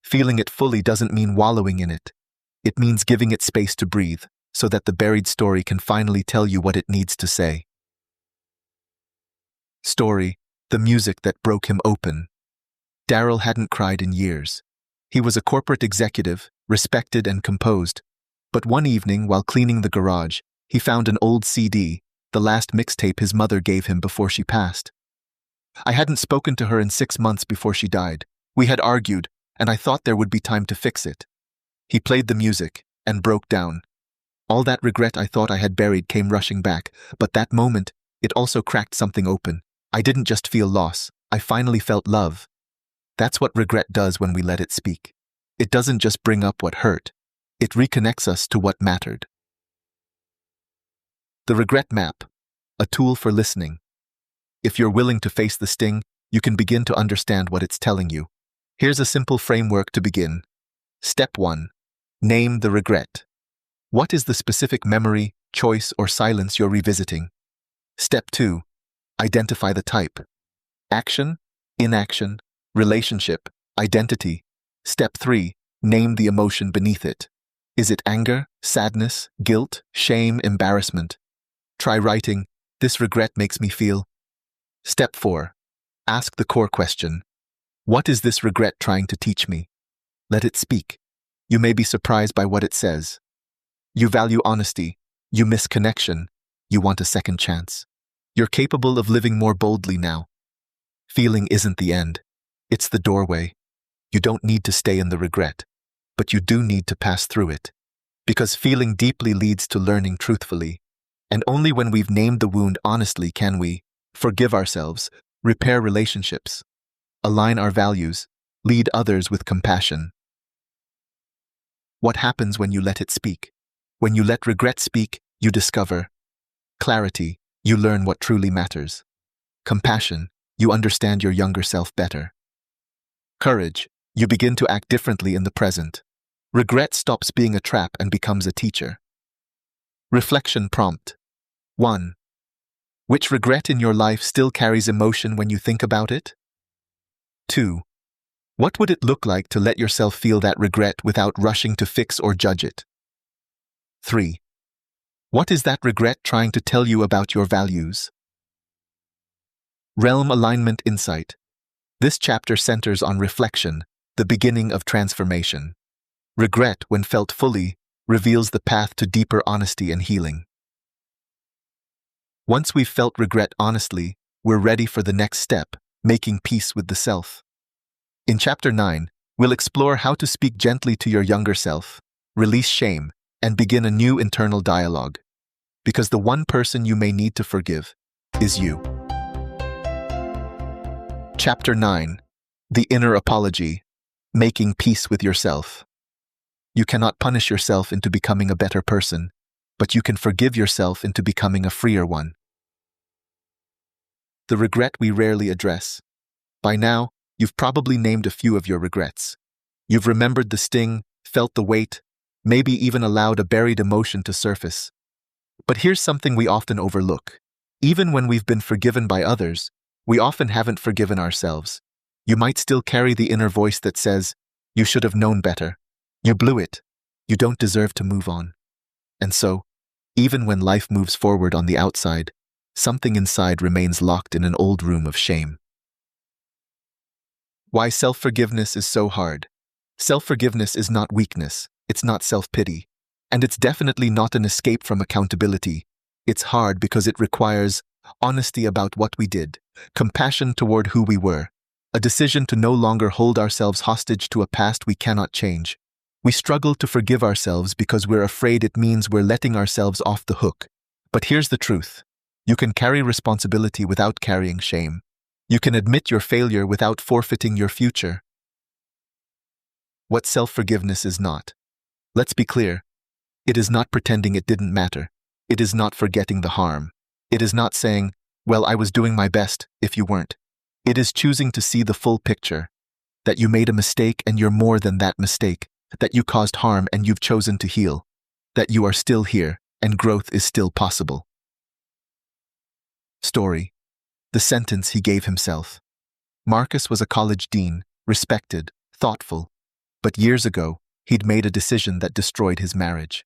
Feeling it fully doesn't mean wallowing in it. It means giving it space to breathe, so that the buried story can finally tell you what it needs to say. Story, the music that broke him open. Daryl hadn't cried in years. He was a corporate executive, respected and composed. But one evening, while cleaning the garage, he found an old CD, the last mixtape his mother gave him before she passed. I hadn't spoken to her in 6 months before she died. We had argued, and I thought there would be time to fix it. He played the music and broke down. All that regret I thought I had buried came rushing back, but that moment, it also cracked something open. I didn't just feel loss, I finally felt love. That's what regret does when we let it speak. It doesn't just bring up what hurt. It reconnects us to what mattered. The Regret Map, a tool for listening. If you're willing to face the sting, you can begin to understand what it's telling you. Here's a simple framework to begin. Step 1. Name the regret. What is the specific memory, choice, or silence you're revisiting? Step 2. Identify the type. Action, inaction, relationship, identity. Step 3. Name the emotion beneath it. Is it anger, sadness, guilt, shame, embarrassment? Try writing, "This regret makes me feel." Step 4. Ask the core question. What is this regret trying to teach me? Let it speak. You may be surprised by what it says. You value honesty. You miss connection. You want a second chance. You're capable of living more boldly now. Feeling isn't the end. It's the doorway. You don't need to stay in the regret, but you do need to pass through it. Because feeling deeply leads to learning truthfully. And only when we've named the wound honestly can we forgive ourselves, repair relationships, align our values, lead others with compassion. What happens when you let it speak? When you let regret speak, you discover clarity. You learn what truly matters. Compassion. You understand your younger self better. Courage. You begin to act differently in the present. Regret stops being a trap and becomes a teacher. Reflection prompt. 1. Which regret in your life still carries emotion when you think about it? 2. What would it look like to let yourself feel that regret without rushing to fix or judge it? 3. What is that regret trying to tell you about your values? Realm Alignment Insight. This chapter centers on reflection, the beginning of transformation. Regret, when felt fully, reveals the path to deeper honesty and healing. Once we've felt regret honestly, we're ready for the next step, making peace with the self. In Chapter 9, we'll explore how to speak gently to your younger self, release shame, and begin a new internal dialogue. Because the one person you may need to forgive is you. Chapter 9. The Inner Apology. Making Peace with Yourself. You cannot punish yourself into becoming a better person, but you can forgive yourself into becoming a freer one. The regret we rarely address. By now, you've probably named a few of your regrets. You've remembered the sting, felt the weight, maybe even allowed a buried emotion to surface. But here's something we often overlook. Even when we've been forgiven by others, we often haven't forgiven ourselves. You might still carry the inner voice that says, "You should have known better. You blew it. You don't deserve to move on." And so, even when life moves forward on the outside, something inside remains locked in an old room of shame. Why self-forgiveness is so hard. Self-forgiveness is not weakness, it's not self-pity, and it's definitely not an escape from accountability. It's hard because it requires honesty about what we did, compassion toward who we were, a decision to no longer hold ourselves hostage to a past we cannot change. We struggle to forgive ourselves because we're afraid it means we're letting ourselves off the hook. But here's the truth. You can carry responsibility without carrying shame. You can admit your failure without forfeiting your future. What self-forgiveness is not. Let's be clear. It is not pretending it didn't matter. It is not forgetting the harm. It is not saying, "Well, I was doing my best," if you weren't. It is choosing to see the full picture. That you made a mistake and you're more than that mistake. That you caused harm and you've chosen to heal. That you are still here and growth is still possible. Story. The sentence he gave himself. Marcus was a college dean, respected, thoughtful. But years ago, he'd made a decision that destroyed his marriage.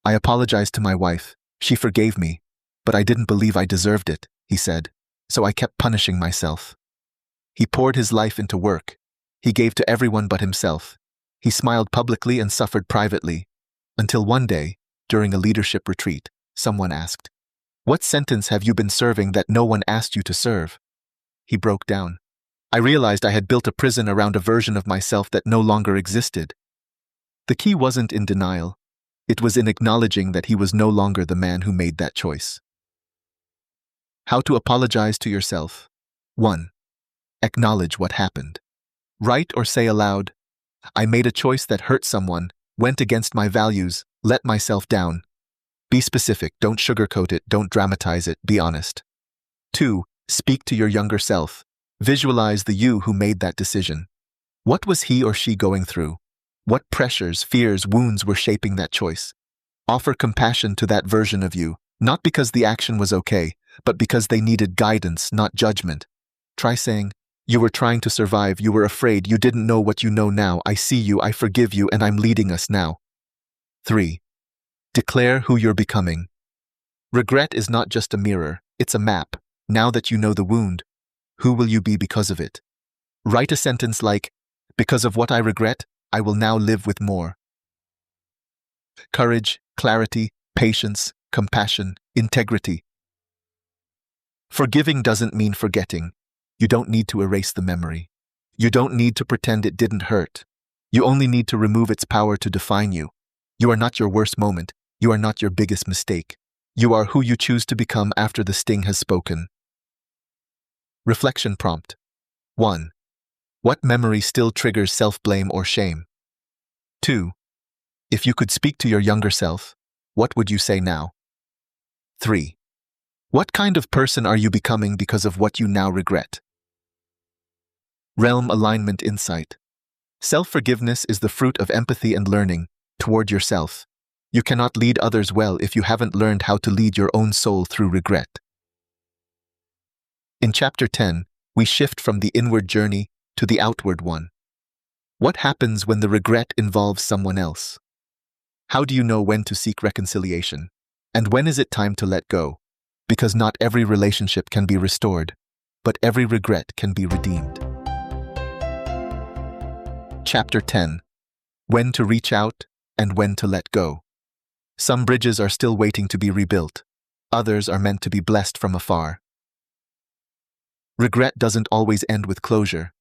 "I apologized to my wife. She forgave me. But I didn't believe I deserved it," he said. "So I kept punishing myself." He poured his life into work. He gave to everyone but himself. He smiled publicly and suffered privately. Until one day, during a leadership retreat, someone asked, "What sentence have you been serving that no one asked you to serve?" He broke down. "I realized I had built a prison around a version of myself that no longer existed." The key wasn't in denial. It was in acknowledging that he was no longer the man who made that choice. How to apologize to yourself. 1. Acknowledge what happened. Write or say aloud, "I made a choice that hurt someone, went against my values, let myself down." Be specific, don't sugarcoat it, don't dramatize it, be honest. 2. Speak to your younger self. Visualize the you who made that decision. What was he or she going through? What pressures, fears, wounds were shaping that choice? Offer compassion to that version of you, not because the action was okay, but because they needed guidance, not judgment. Try saying, "You were trying to survive, you were afraid, you didn't know what you know now, I see you, I forgive you, and I'm leading us now." 3. Declare who you're becoming. Regret is not just a mirror, it's a map. Now that you know the wound, who will you be because of it? Write a sentence like, "Because of what I regret, I will now live with more." Courage, clarity, patience, compassion, integrity. Forgiving doesn't mean forgetting. You don't need to erase the memory. You don't need to pretend it didn't hurt. You only need to remove its power to define you. You are not your worst moment. You are not your biggest mistake. You are who you choose to become after the sting has spoken. Reflection prompt. 1. What memory still triggers self-blame or shame? 2. If you could speak to your younger self, what would you say now? 3. What kind of person are you becoming because of what you now regret? Realm Alignment Insight. Self-forgiveness is the fruit of empathy and learning toward yourself. You cannot lead others well if you haven't learned how to lead your own soul through regret. In Chapter 10, we shift from the inward journey to the outward one. What happens when the regret involves someone else? How do you know when to seek reconciliation? And when is it time to let go? Because not every relationship can be restored, but every regret can be redeemed. Chapter 10. When to reach out and when to let go. Some bridges are still waiting to be rebuilt. Others are meant to be blessed from afar. Regret doesn't always end with closure.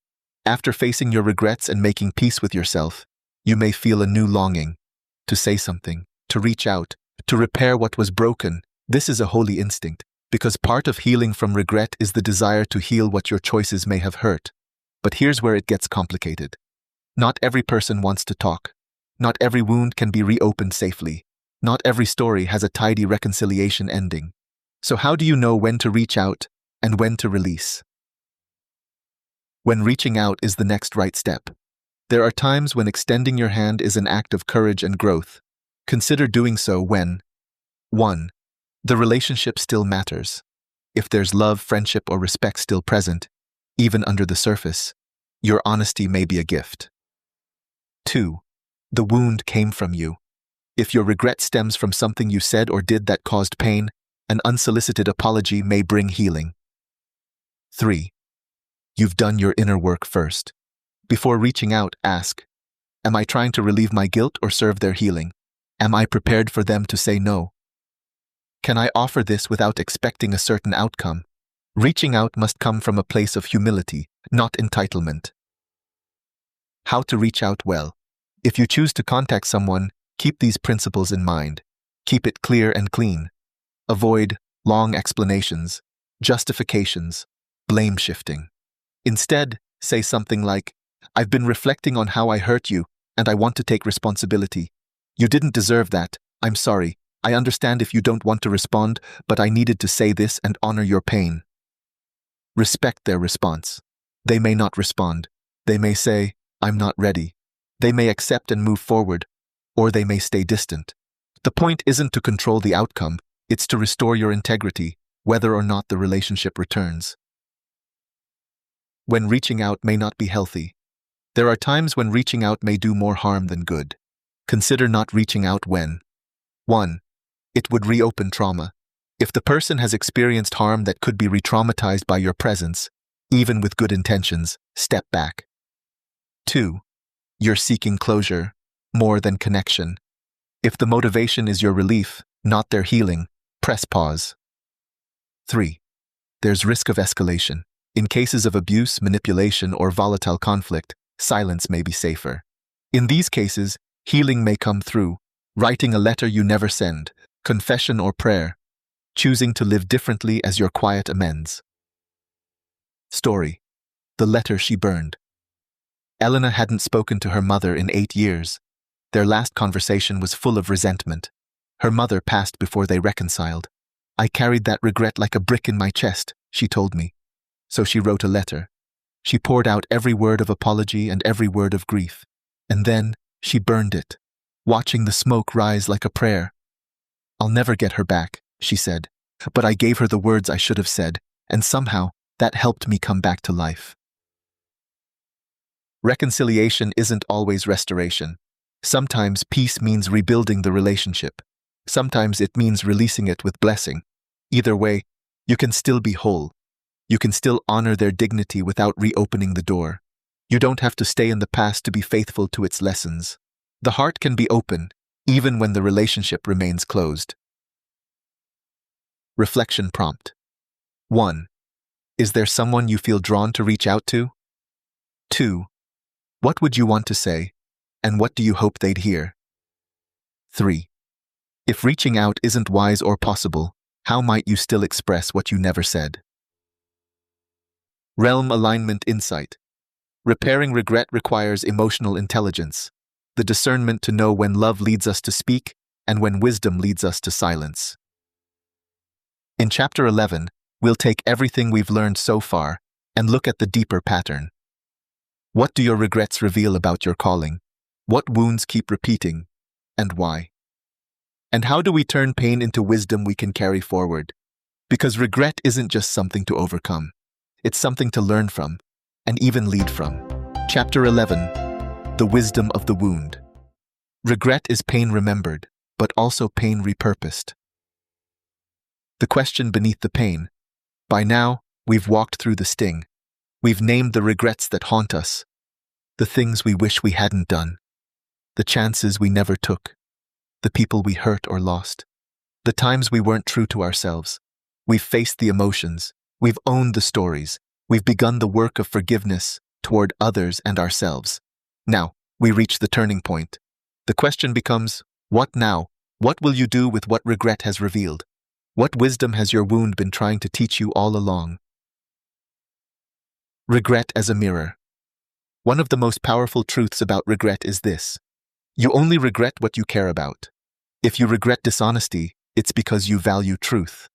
After facing your regrets and making peace with yourself, you may feel a new longing to say something, to reach out, to repair what was broken. This is a holy instinct, because part of healing from regret is the desire to heal what your choices may have hurt. But here's where it gets complicated. Not every person wants to talk. Not every wound can be reopened safely. Not every story has a tidy reconciliation ending. So how do you know when to reach out and when to release? When reaching out is the next right step. There are times when extending your hand is an act of courage and growth. Consider doing so when 1. The relationship still matters. If there's love, friendship, or respect still present, even under the surface, your honesty may be a gift. 2. The wound came from you. If your regret stems from something you said or did that caused pain, an unsolicited apology may bring healing. 3. You've done your inner work first. Before reaching out, ask, am I trying to relieve my guilt or serve their healing? Am I prepared for them to say no? Can I offer this without expecting a certain outcome? Reaching out must come from a place of humility, not entitlement. How to reach out well. If you choose to contact someone, keep these principles in mind. Keep it clear and clean. Avoid long explanations, justifications, blame shifting. Instead, say something like, I've been reflecting on how I hurt you, and I want to take responsibility. You didn't deserve that. I'm sorry. I understand if you don't want to respond, but I needed to say this and honor your pain. Respect their response. They may not respond. They may say, I'm not ready. They may accept and move forward, or they may stay distant. The point isn't to control the outcome, it's to restore your integrity, whether or not the relationship returns. When reaching out may not be healthy. There are times when reaching out may do more harm than good. Consider not reaching out when 1. It would reopen trauma. If the person has experienced harm that could be re-traumatized by your presence, even with good intentions, step back. 2. You're seeking closure, more than connection. If the motivation is your relief, not their healing, press pause. 3. There's risk of escalation. In cases of abuse, manipulation, or volatile conflict, silence may be safer. In these cases, healing may come through writing a letter you never send, confession or prayer, choosing to live differently as your quiet amends. Story. The letter she burned. Elena hadn't spoken to her mother in 8 years. Their last conversation was full of resentment. Her mother passed before they reconciled. I carried that regret like a brick in my chest, she told me. So she wrote a letter. She poured out every word of apology and every word of grief. And then she burned it, watching the smoke rise like a prayer. I'll never get her back, she said, but I gave her the words I should have said, and somehow that helped me come back to life. Reconciliation isn't always restoration. Sometimes peace means rebuilding the relationship. Sometimes it means releasing it with blessing. Either way, you can still be whole. You can still honor their dignity without reopening the door. You don't have to stay in the past to be faithful to its lessons. The heart can be open, even when the relationship remains closed. Reflection prompt. 1. Is there someone you feel drawn to reach out to? 2. What would you want to say, and what do you hope they'd hear? 3. If reaching out isn't wise or possible, how might you still express what you never said? Realm Alignment Insight. Repairing regret requires emotional intelligence, the discernment to know when love leads us to speak and when wisdom leads us to silence. In Chapter 11, we'll take everything we've learned so far and look at the deeper pattern. What do your regrets reveal about your calling? What wounds keep repeating, and why? And how do we turn pain into wisdom we can carry forward? Because regret isn't just something to overcome. It's something to learn from, and even lead from. Chapter 11. The Wisdom of the Wound. Regret is pain remembered, but also pain repurposed. The question beneath the pain. By now, we've walked through the sting. We've named the regrets that haunt us, the things we wish we hadn't done, the chances we never took, the people we hurt or lost, the times we weren't true to ourselves. We've faced the emotions, we've owned the stories, we've begun the work of forgiveness toward others and ourselves. Now, we reach the turning point. The question becomes, what now? What will you do with what regret has revealed? What wisdom has your wound been trying to teach you all along? Regret as a mirror. One of the most powerful truths about regret is this: you only regret what you care about. If you regret dishonesty, it's because you value truth.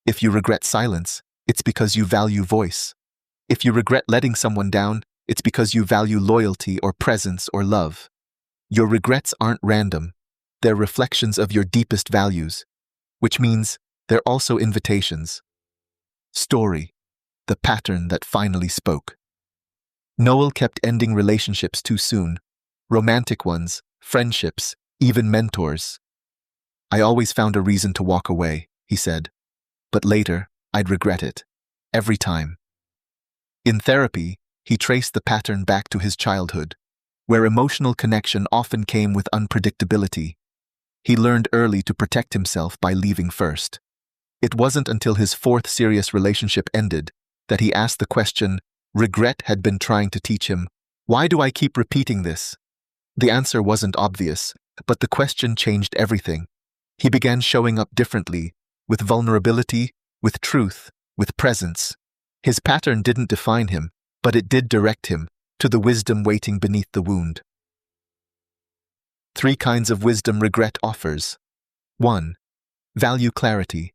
If you regret silence, it's because you value voice. If you regret letting someone down, it's because you value loyalty or presence or love. Your regrets aren't random. They're reflections of your deepest values, which means they're also invitations. Story. The pattern that finally spoke. Noel kept ending relationships too soon. Romantic ones, friendships, even mentors. I always found a reason to walk away, he said. But later, I'd regret it. Every time. In therapy, he traced the pattern back to his childhood, where emotional connection often came with unpredictability. He learned early to protect himself by leaving first. It wasn't until his fourth serious relationship ended that he asked the question regret had been trying to teach him, why do I keep repeating this? The answer wasn't obvious, but the question changed everything. He began showing up differently, with vulnerability, with truth, with presence. His pattern didn't define him, but it did direct him to the wisdom waiting beneath the wound. 3 kinds of wisdom regret offers. 1. Value clarity.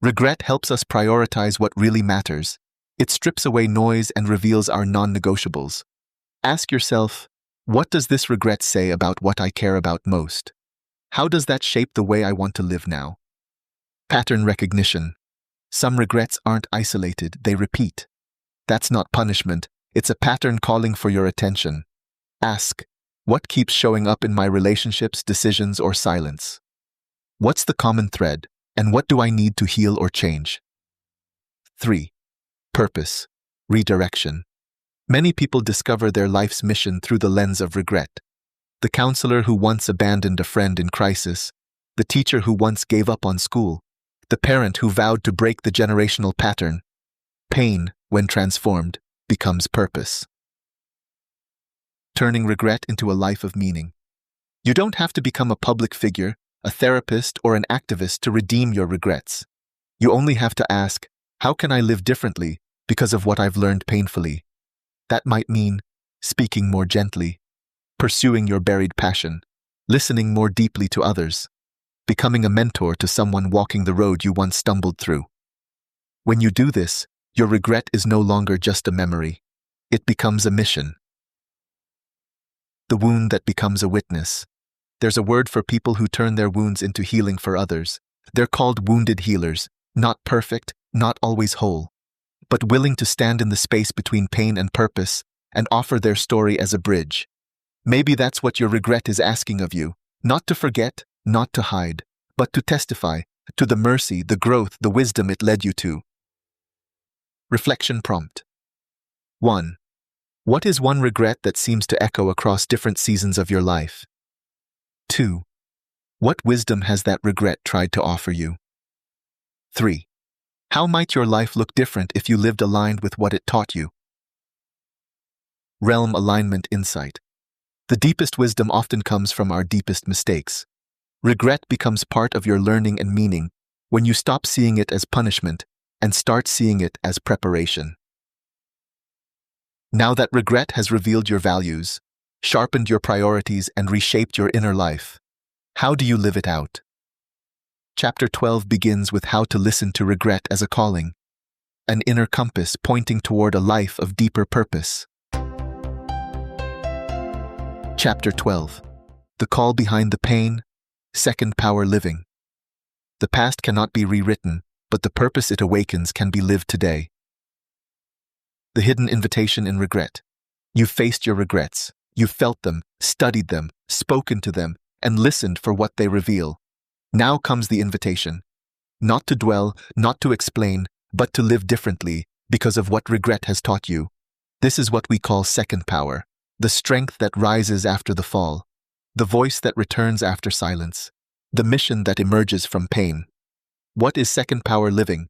Regret helps us prioritize what really matters. It strips away noise and reveals our non-negotiables. Ask yourself, what does this regret say about what I care about most? How does that shape the way I want to live now? Pattern recognition. Some regrets aren't isolated, they repeat. That's not punishment, it's a pattern calling for your attention. Ask, what keeps showing up in my relationships, decisions, or silence? What's the common thread, and what do I need to heal or change? 3. Purpose. Redirection. Many people discover their life's mission through the lens of regret. The counselor who once abandoned a friend in crisis, the teacher who once gave up on school, the parent who vowed to break the generational pattern. Pain, when transformed, becomes purpose. Turning regret into a life of meaning. You don't have to become a public figure, a therapist, or an activist to redeem your regrets. You only have to ask, how can I live differently because of what I've learned painfully? That might mean speaking more gently, pursuing your buried passion, listening more deeply to others, becoming a mentor to someone walking the road you once stumbled through. When you do this, your regret is no longer just a memory. It becomes a mission. The wound that becomes a witness. There's a word for people who turn their wounds into healing for others. They're called wounded healers, not perfect, not always whole, but willing to stand in the space between pain and purpose and offer their story as a bridge. Maybe that's what your regret is asking of you, not to forget, not to hide, but to testify to the mercy, the growth, the wisdom it led you to. Reflection prompt. 1. What is one regret that seems to echo across different seasons of your life? 2. What wisdom has that regret tried to offer you? 3. How might your life look different if you lived aligned with what it taught you? Realm alignment insight. The deepest wisdom often comes from our deepest mistakes. Regret becomes part of your learning and meaning when you stop seeing it as punishment and start seeing it as preparation. Now that regret has revealed your values, sharpened your priorities, and reshaped your inner life, how do you live it out? Chapter 12 begins with how to listen to regret as a calling, an inner compass pointing toward a life of deeper purpose. Chapter 12. The Call Behind the Pain, Second Power Living. The past cannot be rewritten, but the purpose it awakens can be lived today. The hidden invitation in regret. You've faced your regrets. You've felt them, studied them, spoken to them, and listened for what they reveal. Now comes the invitation. Not to dwell, not to explain, but to live differently because of what regret has taught you. This is what we call second power, the strength that rises after the fall, the voice that returns after silence, the mission that emerges from pain. What is second power living?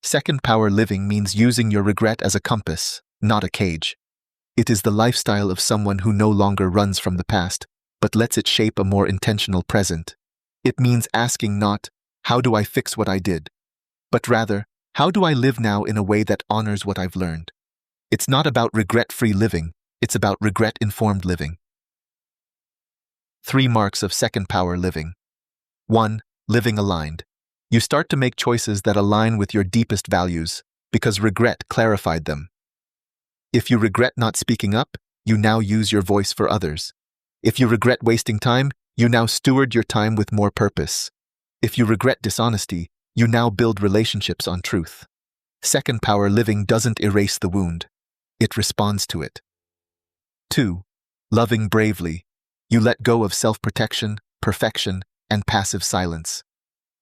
Second power living means using your regret as a compass, not a cage. It is the lifestyle of someone who no longer runs from the past, but lets it shape a more intentional present. It means asking not, how do I fix what I did? But rather, how do I live now in a way that honors what I've learned? It's not about regret-free living, it's about regret-informed living. 3 marks of second power living. 1. Living aligned. You start to make choices that align with your deepest values, because regret clarified them. If you regret not speaking up, you now use your voice for others. If you regret wasting time, you now steward your time with more purpose. If you regret dishonesty, you now build relationships on truth. Second power living doesn't erase the wound. It responds to it. 2. Loving bravely. You let go of self-protection, perfection, and passive silence.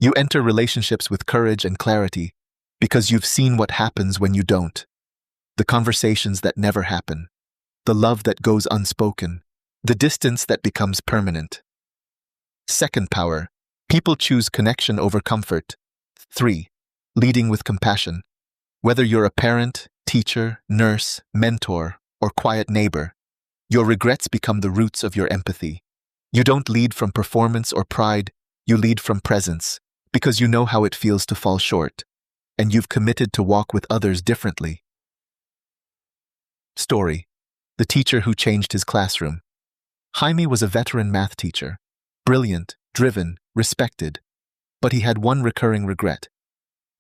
You enter relationships with courage and clarity because you've seen what happens when you don't. The conversations that never happen. The love that goes unspoken. The distance that becomes permanent. Second power. People choose connection over comfort. 3. Leading with compassion. Whether you're a parent, teacher, nurse, mentor, or quiet neighbor, your regrets become the roots of your empathy. You don't lead from performance or pride, you lead from presence, because you know how it feels to fall short, and you've committed to walk with others differently. Story. The teacher who changed his classroom. Jaime was a veteran math teacher, brilliant, driven, respected, but he had one recurring regret.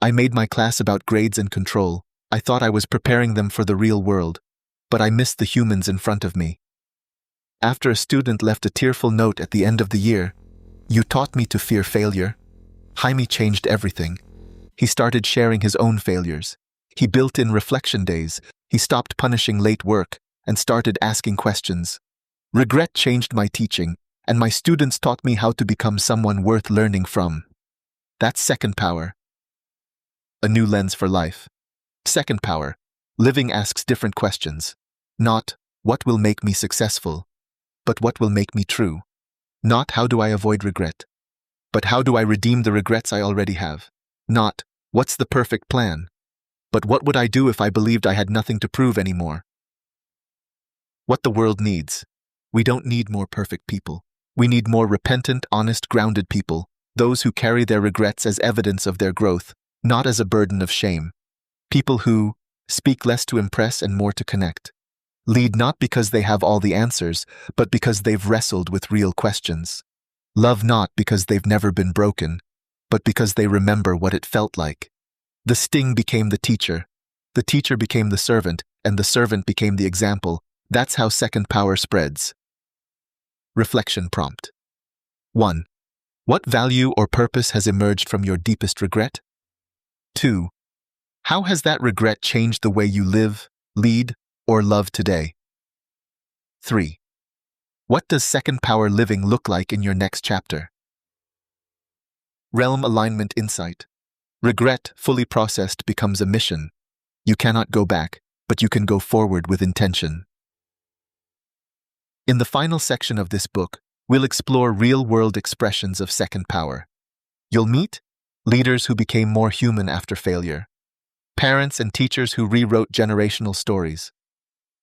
I made my class about grades and control. I thought I was preparing them for the real world, but I missed the humans in front of me. After a student left a tearful note at the end of the year, "You taught me to fear failure," Jaime changed everything. He started sharing his own failures. He built in reflection days. He stopped punishing late work and started asking questions. Regret changed my teaching, and my students taught me how to become someone worth learning from. That's second power. A new lens for life. Second power. Living asks different questions. Not, what will make me successful, but what will make me true. Not, how do I avoid regret, but how do I redeem the regrets I already have. Not, what's the perfect plan, but what would I do if I believed I had nothing to prove anymore. What the world needs. We don't need more perfect people. We need more repentant, honest, grounded people, those who carry their regrets as evidence of their growth, not as a burden of shame. People who speak less to impress and more to connect. Lead not because they have all the answers, but because they've wrestled with real questions. Love not because they've never been broken, but because they remember what it felt like. The sting became the teacher became the servant, and the servant became the example. That's how second power spreads. Reflection prompt. 1. What value or purpose has emerged from your deepest regret? 2. How has that regret changed the way you live, lead, or love today? 3. What does second power living look like in your next chapter? Realm alignment insight. Regret, fully processed, becomes a mission. You cannot go back, but you can go forward with intention. In the final section of this book, we'll explore real-world expressions of second power. You'll meet leaders who became more human after failure, parents and teachers who rewrote generational stories,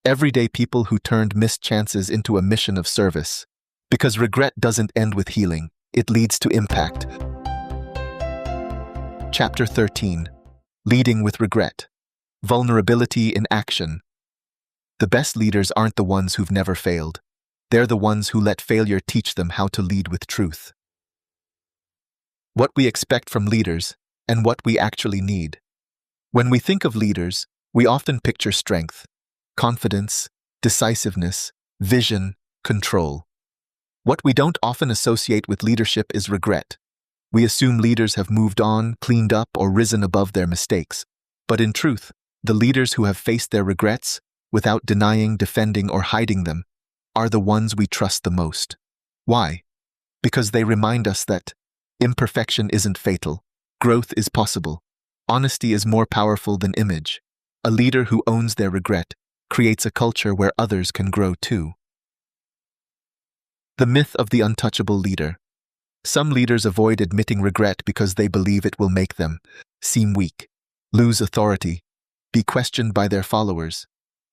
everyday people who turned missed chances into a mission of service. Because regret doesn't end with healing, it leads to impact. Chapter 13. Leading with Regret. Vulnerability in Action. The best leaders aren't the ones who've never failed. They're the ones who let failure teach them how to lead with truth. What we expect from leaders and what we actually need. When we think of leaders, we often picture strength, confidence, decisiveness, vision, control. What we don't often associate with leadership is regret. We assume leaders have moved on, cleaned up, or risen above their mistakes. But in truth, the leaders who have faced their regrets, without denying, defending, or hiding them, are the ones we trust the most. Why? Because they remind us that imperfection isn't fatal, growth is possible, honesty is more powerful than image. A leader who owns their regret creates a culture where others can grow too. The myth of the untouchable leader. Some leaders avoid admitting regret because they believe it will make them seem weak, lose authority, be questioned by their followers.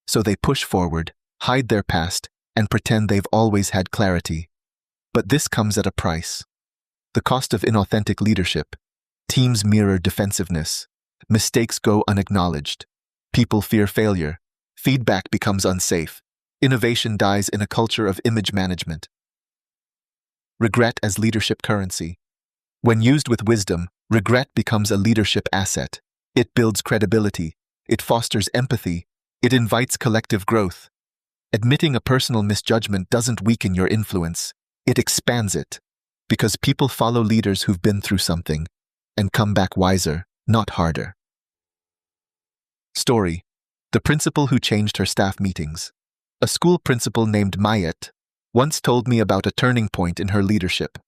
So they push forward, hide their past, and pretend they've always had clarity. But this comes at a price. The cost of inauthentic leadership. Teams mirror defensiveness. Mistakes go unacknowledged. People fear failure. Feedback becomes unsafe. Innovation dies in a culture of image management. Regret as leadership currency. When used with wisdom, regret becomes a leadership asset. It builds credibility. It fosters empathy. It invites collective growth. Admitting a personal misjudgment doesn't weaken your influence. It expands it. Because people follow leaders who've been through something and come back wiser, not harder. Story. The principal who changed her staff meetings. A school principal named Mayet once told me about a turning point in her leadership.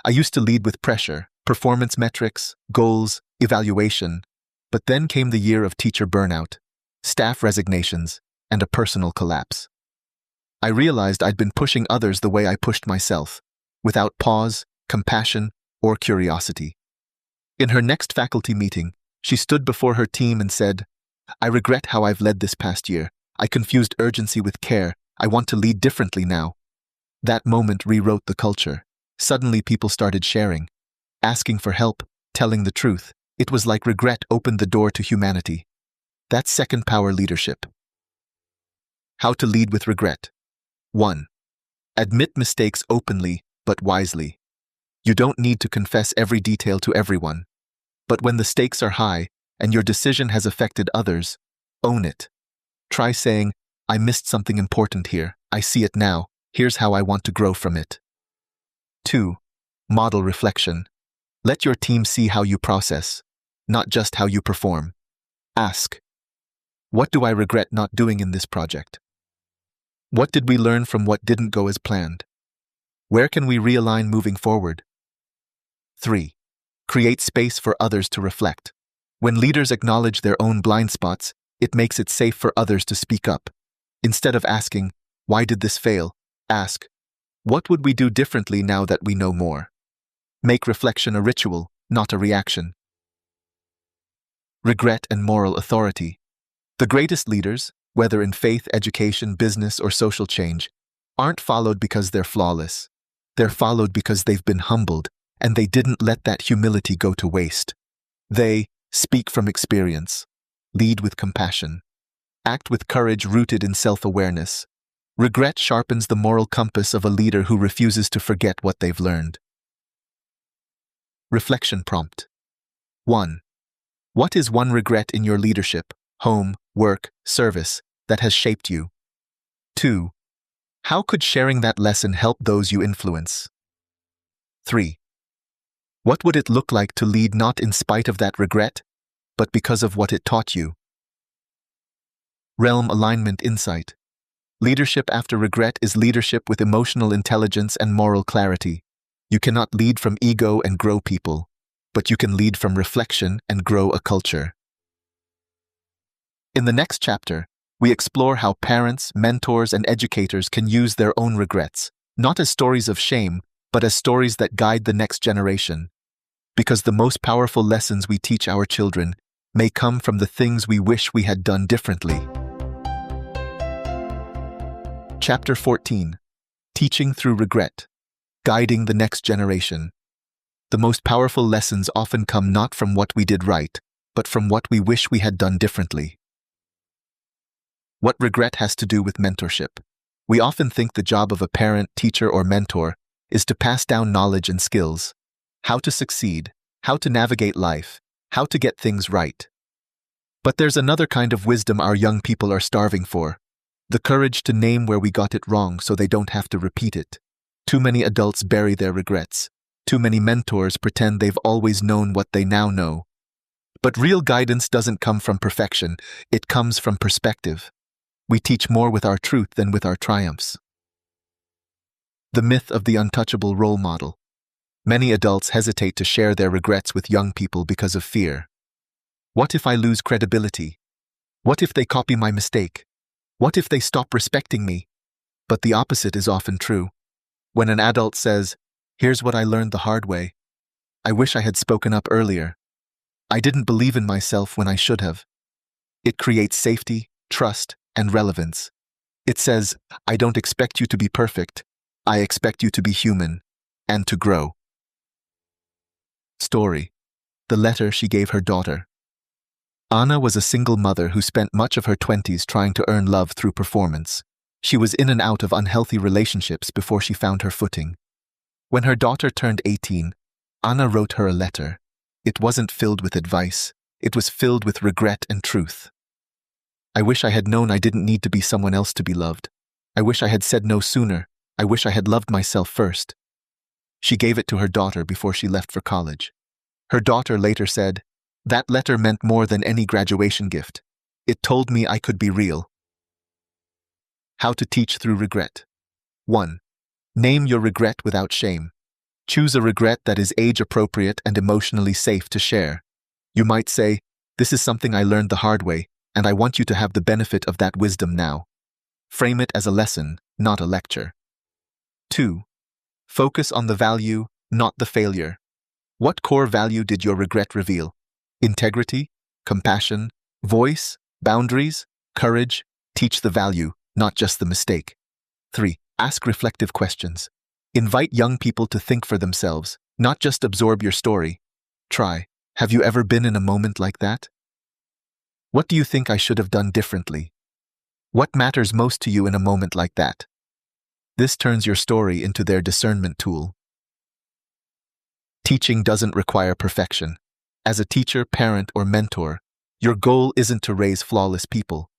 I used to lead with pressure, performance metrics, goals, evaluation, but then came the year of teacher burnout, staff resignations, and a personal collapse. I realized I'd been pushing others the way I pushed myself, without pause, compassion, or curiosity. In her next faculty meeting, she stood before her team and said, "I regret how I've led this past year. I confused urgency with care. I want to lead differently now." That moment rewrote the culture. Suddenly people started sharing, asking for help, telling the truth. It was like regret opened the door to humanity. That's second power leadership. How to lead with regret. 1. Admit mistakes openly, but wisely. You don't need to confess every detail to everyone. But when the stakes are high and your decision has affected others, own it. Try saying, "I missed something important here. I see it now. Here's how I want to grow from it." 2. Model reflection. Let your team see how you process, not just how you perform. Ask, what do I regret not doing in this project? What did we learn from what didn't go as planned? Where can we realign moving forward? 3. Create space for others to reflect. When leaders acknowledge their own blind spots, it makes it safe for others to speak up. Instead of asking, "Why did this fail?" ask, "What would we do differently now that we know more?" Make reflection a ritual, not a reaction. Regret and moral authority. The greatest leaders, whether in faith, education, business, or social change, aren't followed because they're flawless. They're followed because they've been humbled, and they didn't let that humility go to waste. They speak from experience, lead with compassion, act with courage rooted in self-awareness. Regret sharpens the moral compass of a leader who refuses to forget what they've learned. Reflection prompt. 1. What is one regret in your leadership, home, work, service, that has shaped you? 2. How could sharing that lesson help those you influence? 3. What would it look like to lead not in spite of that regret, but because of what it taught you? Realm alignment insight. Leadership after regret is leadership with emotional intelligence and moral clarity. You cannot lead from ego and grow people, but you can lead from reflection and grow a culture. In the next chapter, we explore how parents, mentors, and educators can use their own regrets, not as stories of shame, but as stories that guide the next generation. Because the most powerful lessons we teach our children may come from the things we wish we had done differently. Chapter 14. Teaching through regret. Guiding the next generation. The most powerful lessons often come not from what we did right, but from what we wish we had done differently. What regret has to do with mentorship? We often think the job of a parent, teacher, or mentor is to pass down knowledge and skills, how to succeed, how to navigate life, how to get things right. But there's another kind of wisdom our young people are starving for, the courage to name where we got it wrong so they don't have to repeat it. Too many adults bury their regrets. Too many mentors pretend they've always known what they now know. But real guidance doesn't come from perfection, it comes from perspective. We teach more with our truth than with our triumphs. The myth of the untouchable role model. Many adults hesitate to share their regrets with young people because of fear. What if I lose credibility? What if they copy my mistake? What if they stop respecting me? But the opposite is often true. When an adult says, "Here's what I learned the hard way. I wish I had spoken up earlier. I didn't believe in myself when I should have." It creates safety, trust, and relevance. It says, "I don't expect you to be perfect. I expect you to be human and to grow." Story. The letter she gave her daughter. Anna was a single mother who spent much of her 20s trying to earn love through performance. She was in and out of unhealthy relationships before she found her footing. When her daughter turned 18, Anna wrote her a letter. It wasn't filled with advice. It was filled with regret and truth. "I wish I had known I didn't need to be someone else to be loved. I wish I had said no sooner. I wish I had loved myself first." She gave it to her daughter before she left for college. Her daughter later said, "That letter meant more than any graduation gift. It told me I could be real." How to teach through regret. 1. Name your regret without shame. Choose a regret that is age-appropriate and emotionally safe to share. You might say, "This is something I learned the hard way, and I want you to have the benefit of that wisdom now." Frame it as a lesson, not a lecture. 2. Focus on the value, not the failure. What core value did your regret reveal? Integrity, compassion, voice, boundaries, courage. Teach the value, not just the mistake. 3. Ask reflective questions. Invite young people to think for themselves, not just absorb your story. Try, "Have you ever been in a moment like that? What do you think I should have done differently? What matters most to you in a moment like that?" This turns your story into their discernment tool. Teaching doesn't require perfection. As a teacher, parent, or mentor, your goal isn't to raise flawless people.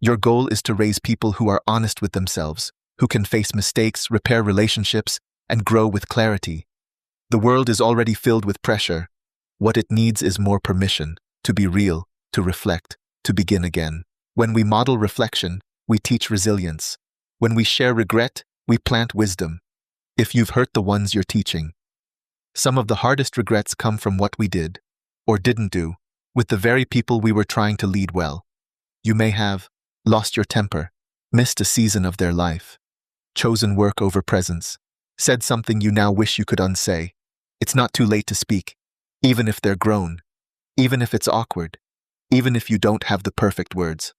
Your goal is to raise people who are honest with themselves, who can face mistakes, repair relationships, and grow with clarity. The world is already filled with pressure. What it needs is more permission, to be real, to reflect, to begin again. When we model reflection, we teach resilience. When we share regret, we plant wisdom. If you've hurt the ones you're teaching. Some of the hardest regrets come from what we did, or didn't do, with the very people we were trying to lead well. You may have lost your temper, missed a season of their life, chosen work over presence, said something you now wish you could unsay. It's not too late to speak, even if they're grown, even if it's awkward, even if you don't have the perfect words.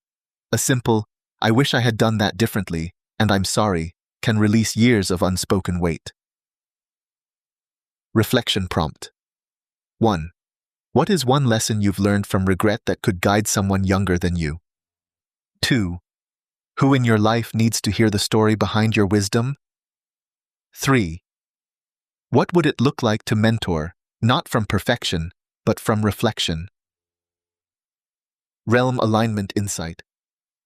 A simple, "I wish I had done that differently, and I'm sorry," can release years of unspoken weight. Reflection prompt. 1. What is one lesson you've learned from regret that could guide someone younger than you? 2. Who in your life needs to hear the story behind your wisdom? 3. What would it look like to mentor, not from perfection, but from reflection? Realm alignment insight.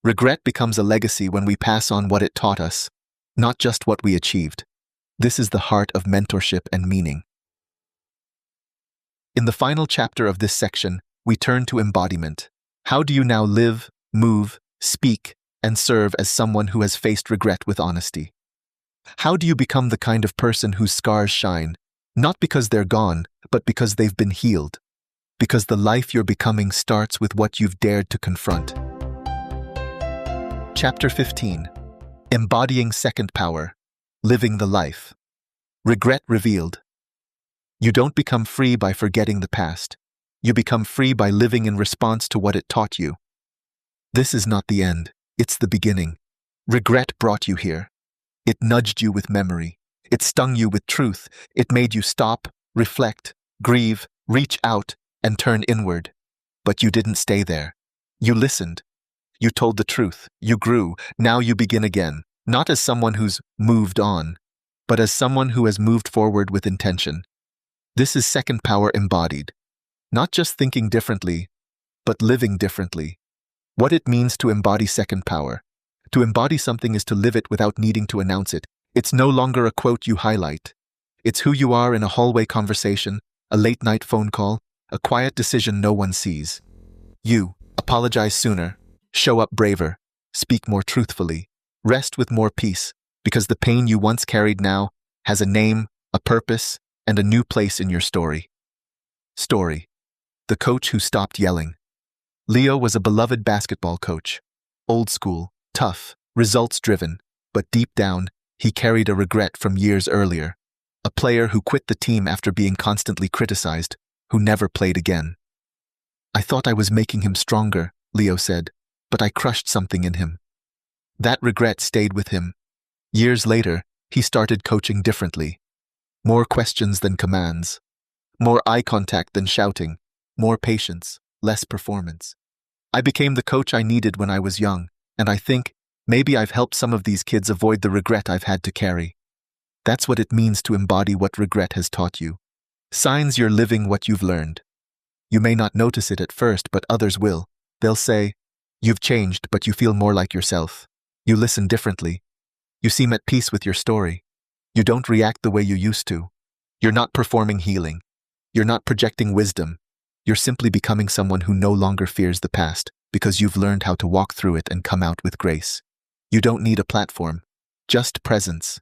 Regret becomes a legacy when we pass on what it taught us, not just what we achieved. This is the heart of mentorship and meaning. In the final chapter of this section, we turn to embodiment. How do you now live, move, speak, and serve as someone who has faced regret with honesty? How do you become the kind of person whose scars shine, not because they're gone, but because they've been healed? Because the life you're becoming starts with what you've dared to confront. Chapter 15. Embodying Second Power. Living the Life. Regret revealed. You don't become free by forgetting the past. You become free by living in response to what it taught you. This is not the end. It's the beginning. Regret brought you here. It nudged you with memory. It stung you with truth. It made you stop, reflect, grieve, reach out, and turn inward. But you didn't stay there. You listened. You told the truth. You grew. Now you begin again, not as someone who's moved on, but as someone who has moved forward with intention. This is second power embodied. Not just thinking differently, but living differently. What it means to embody second power. To embody something is to live it without needing to announce it. It's no longer a quote you highlight. It's who you are in a hallway conversation, a late-night phone call, a quiet decision no one sees. You apologize sooner, show up braver, speak more truthfully, rest with more peace, because the pain you once carried now has a name, a purpose, and a new place in your story. Story. The coach who stopped yelling. Leo was a beloved basketball coach. Old school, tough, results-driven, but deep down, he carried a regret from years earlier. A player who quit the team after being constantly criticized, who never played again. I thought I was making him stronger, Leo said, but I crushed something in him. That regret stayed with him. Years later, he started coaching differently. More questions than commands. More eye contact than shouting. More patience, less performance. I became the coach I needed when I was young, and I think maybe I've helped some of these kids avoid the regret I've had to carry. That's what it means to embody what regret has taught you. Signs you're living what you've learned. You may not notice it at first, but others will. They'll say, "You've changed, but you feel more like yourself. You listen differently. You seem at peace with your story. You don't react the way you used to. You're not performing healing. You're not projecting wisdom. You're simply becoming someone who no longer fears the past because you've learned how to walk through it and come out with grace. You don't need a platform, just presence.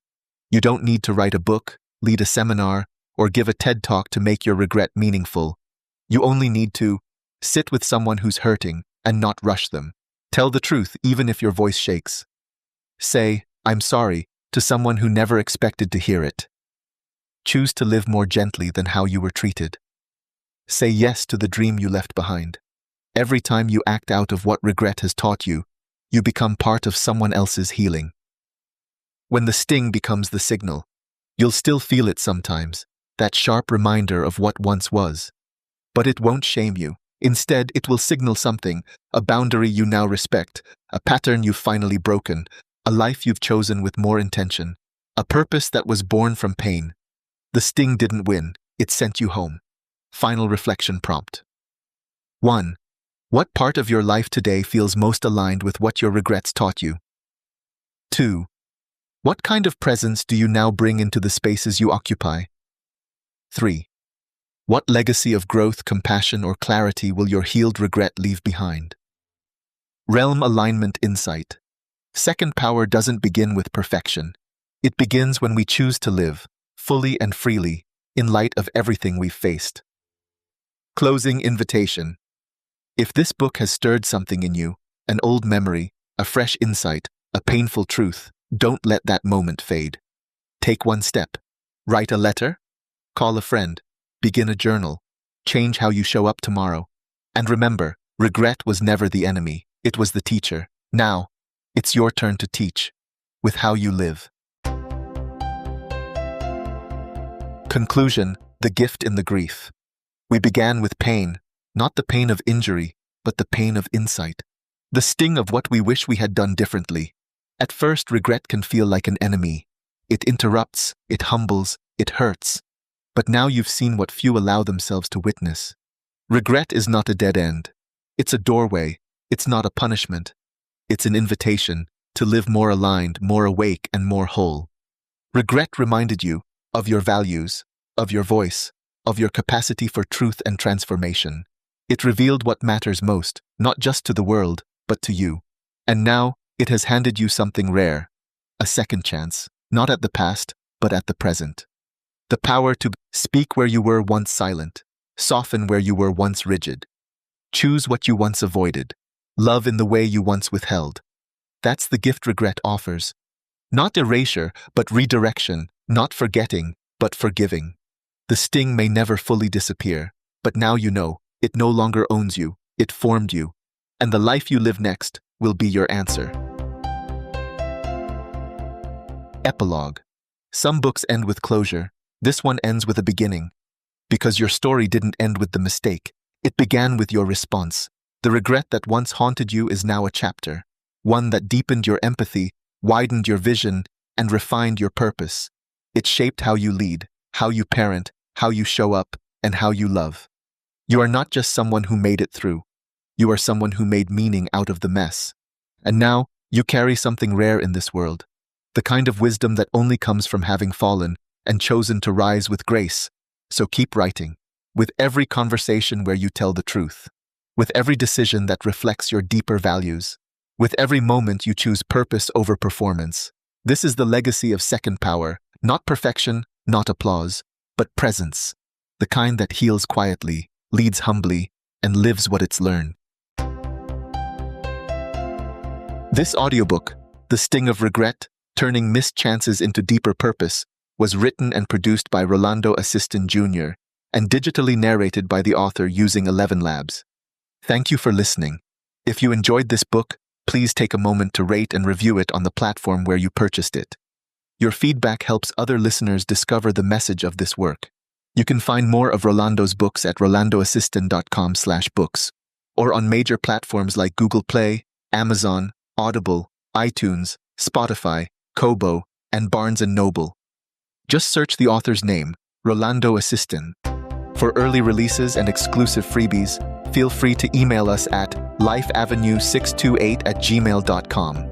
You don't need to write a book, lead a seminar, or give a TED Talk to make your regret meaningful. You only need to sit with someone who's hurting and not rush them. Tell the truth even if your voice shakes. Say, "I'm sorry," to someone who never expected to hear it. Choose to live more gently than how you were treated. Say yes to the dream you left behind. Every time you act out of what regret has taught you, you become part of someone else's healing. When the sting becomes the signal, you'll still feel it sometimes, that sharp reminder of what once was. But it won't shame you. Instead, it will signal something, a boundary you now respect, a pattern you've finally broken, a life you've chosen with more intention, a purpose that was born from pain. The sting didn't win, it sent you home. Final reflection prompt. 1. What part of your life today feels most aligned with what your regrets taught you? 2. What kind of presence do you now bring into the spaces you occupy? 3. What legacy of growth, compassion, or clarity will your healed regret leave behind? Realm alignment insight. Second power doesn't begin with perfection. It begins when we choose to live, fully and freely, in light of everything we've faced. Closing invitation. If this book has stirred something in you, an old memory, a fresh insight, a painful truth, don't let that moment fade. Take one step. Write a letter. Call a friend. Begin a journal. Change how you show up tomorrow. And remember, regret was never the enemy. It was the teacher. Now, it's your turn to teach, with how you live. Conclusion: the gift in the grief. We began with pain, not the pain of injury, but the pain of insight. The sting of what we wish we had done differently. At first, regret can feel like an enemy. It interrupts, it humbles, it hurts. But now you've seen what few allow themselves to witness. Regret is not a dead end. It's a doorway. It's not a punishment. It's an invitation to live more aligned, more awake, and more whole. Regret reminded you of your values, of your voice, of your capacity for truth and transformation. It revealed what matters most, not just to the world, but to you. And now, it has handed you something rare, a second chance, not at the past, but at the present. The power to speak where you were once silent, soften where you were once rigid, choose what you once avoided, love in the way you once withheld. That's the gift regret offers. Not erasure, but redirection, not forgetting, but forgiving. The sting may never fully disappear, but now you know, it no longer owns you, it formed you, and the life you live next will be your answer. Epilogue. Some books end with closure. This one ends with a beginning. Because your story didn't end with the mistake. It began with your response. The regret that once haunted you is now a chapter. One that deepened your empathy, widened your vision, and refined your purpose. It shaped how you lead, how you parent, how you show up, and how you love. You are not just someone who made it through. You are someone who made meaning out of the mess. And now, you carry something rare in this world. The kind of wisdom that only comes from having fallen and chosen to rise with grace. So keep writing, with every conversation where you tell the truth, with every decision that reflects your deeper values, with every moment you choose purpose over performance. This is the legacy of Second Power, not perfection, not applause, but presence, the kind that heals quietly, leads humbly, and lives what it's learned. This audiobook, The Sting of Regret, Turning Missed Chances into Deeper Purpose, was written and produced by Rolando Asisten Jr. and digitally narrated by the author using 11 Labs. Thank you for listening. If you enjoyed this book, please take a moment to rate and review it on the platform where you purchased it. Your feedback helps other listeners discover the message of this work. You can find more of Rolando's books at rolandoasisten.com/books or on major platforms like Google Play, Amazon, Audible, iTunes, Spotify, Kobo, and Barnes & Noble. Just search the author's name, Rolando Asisten. For early releases and exclusive freebies, feel free to email us at lifeavenue628@gmail.com.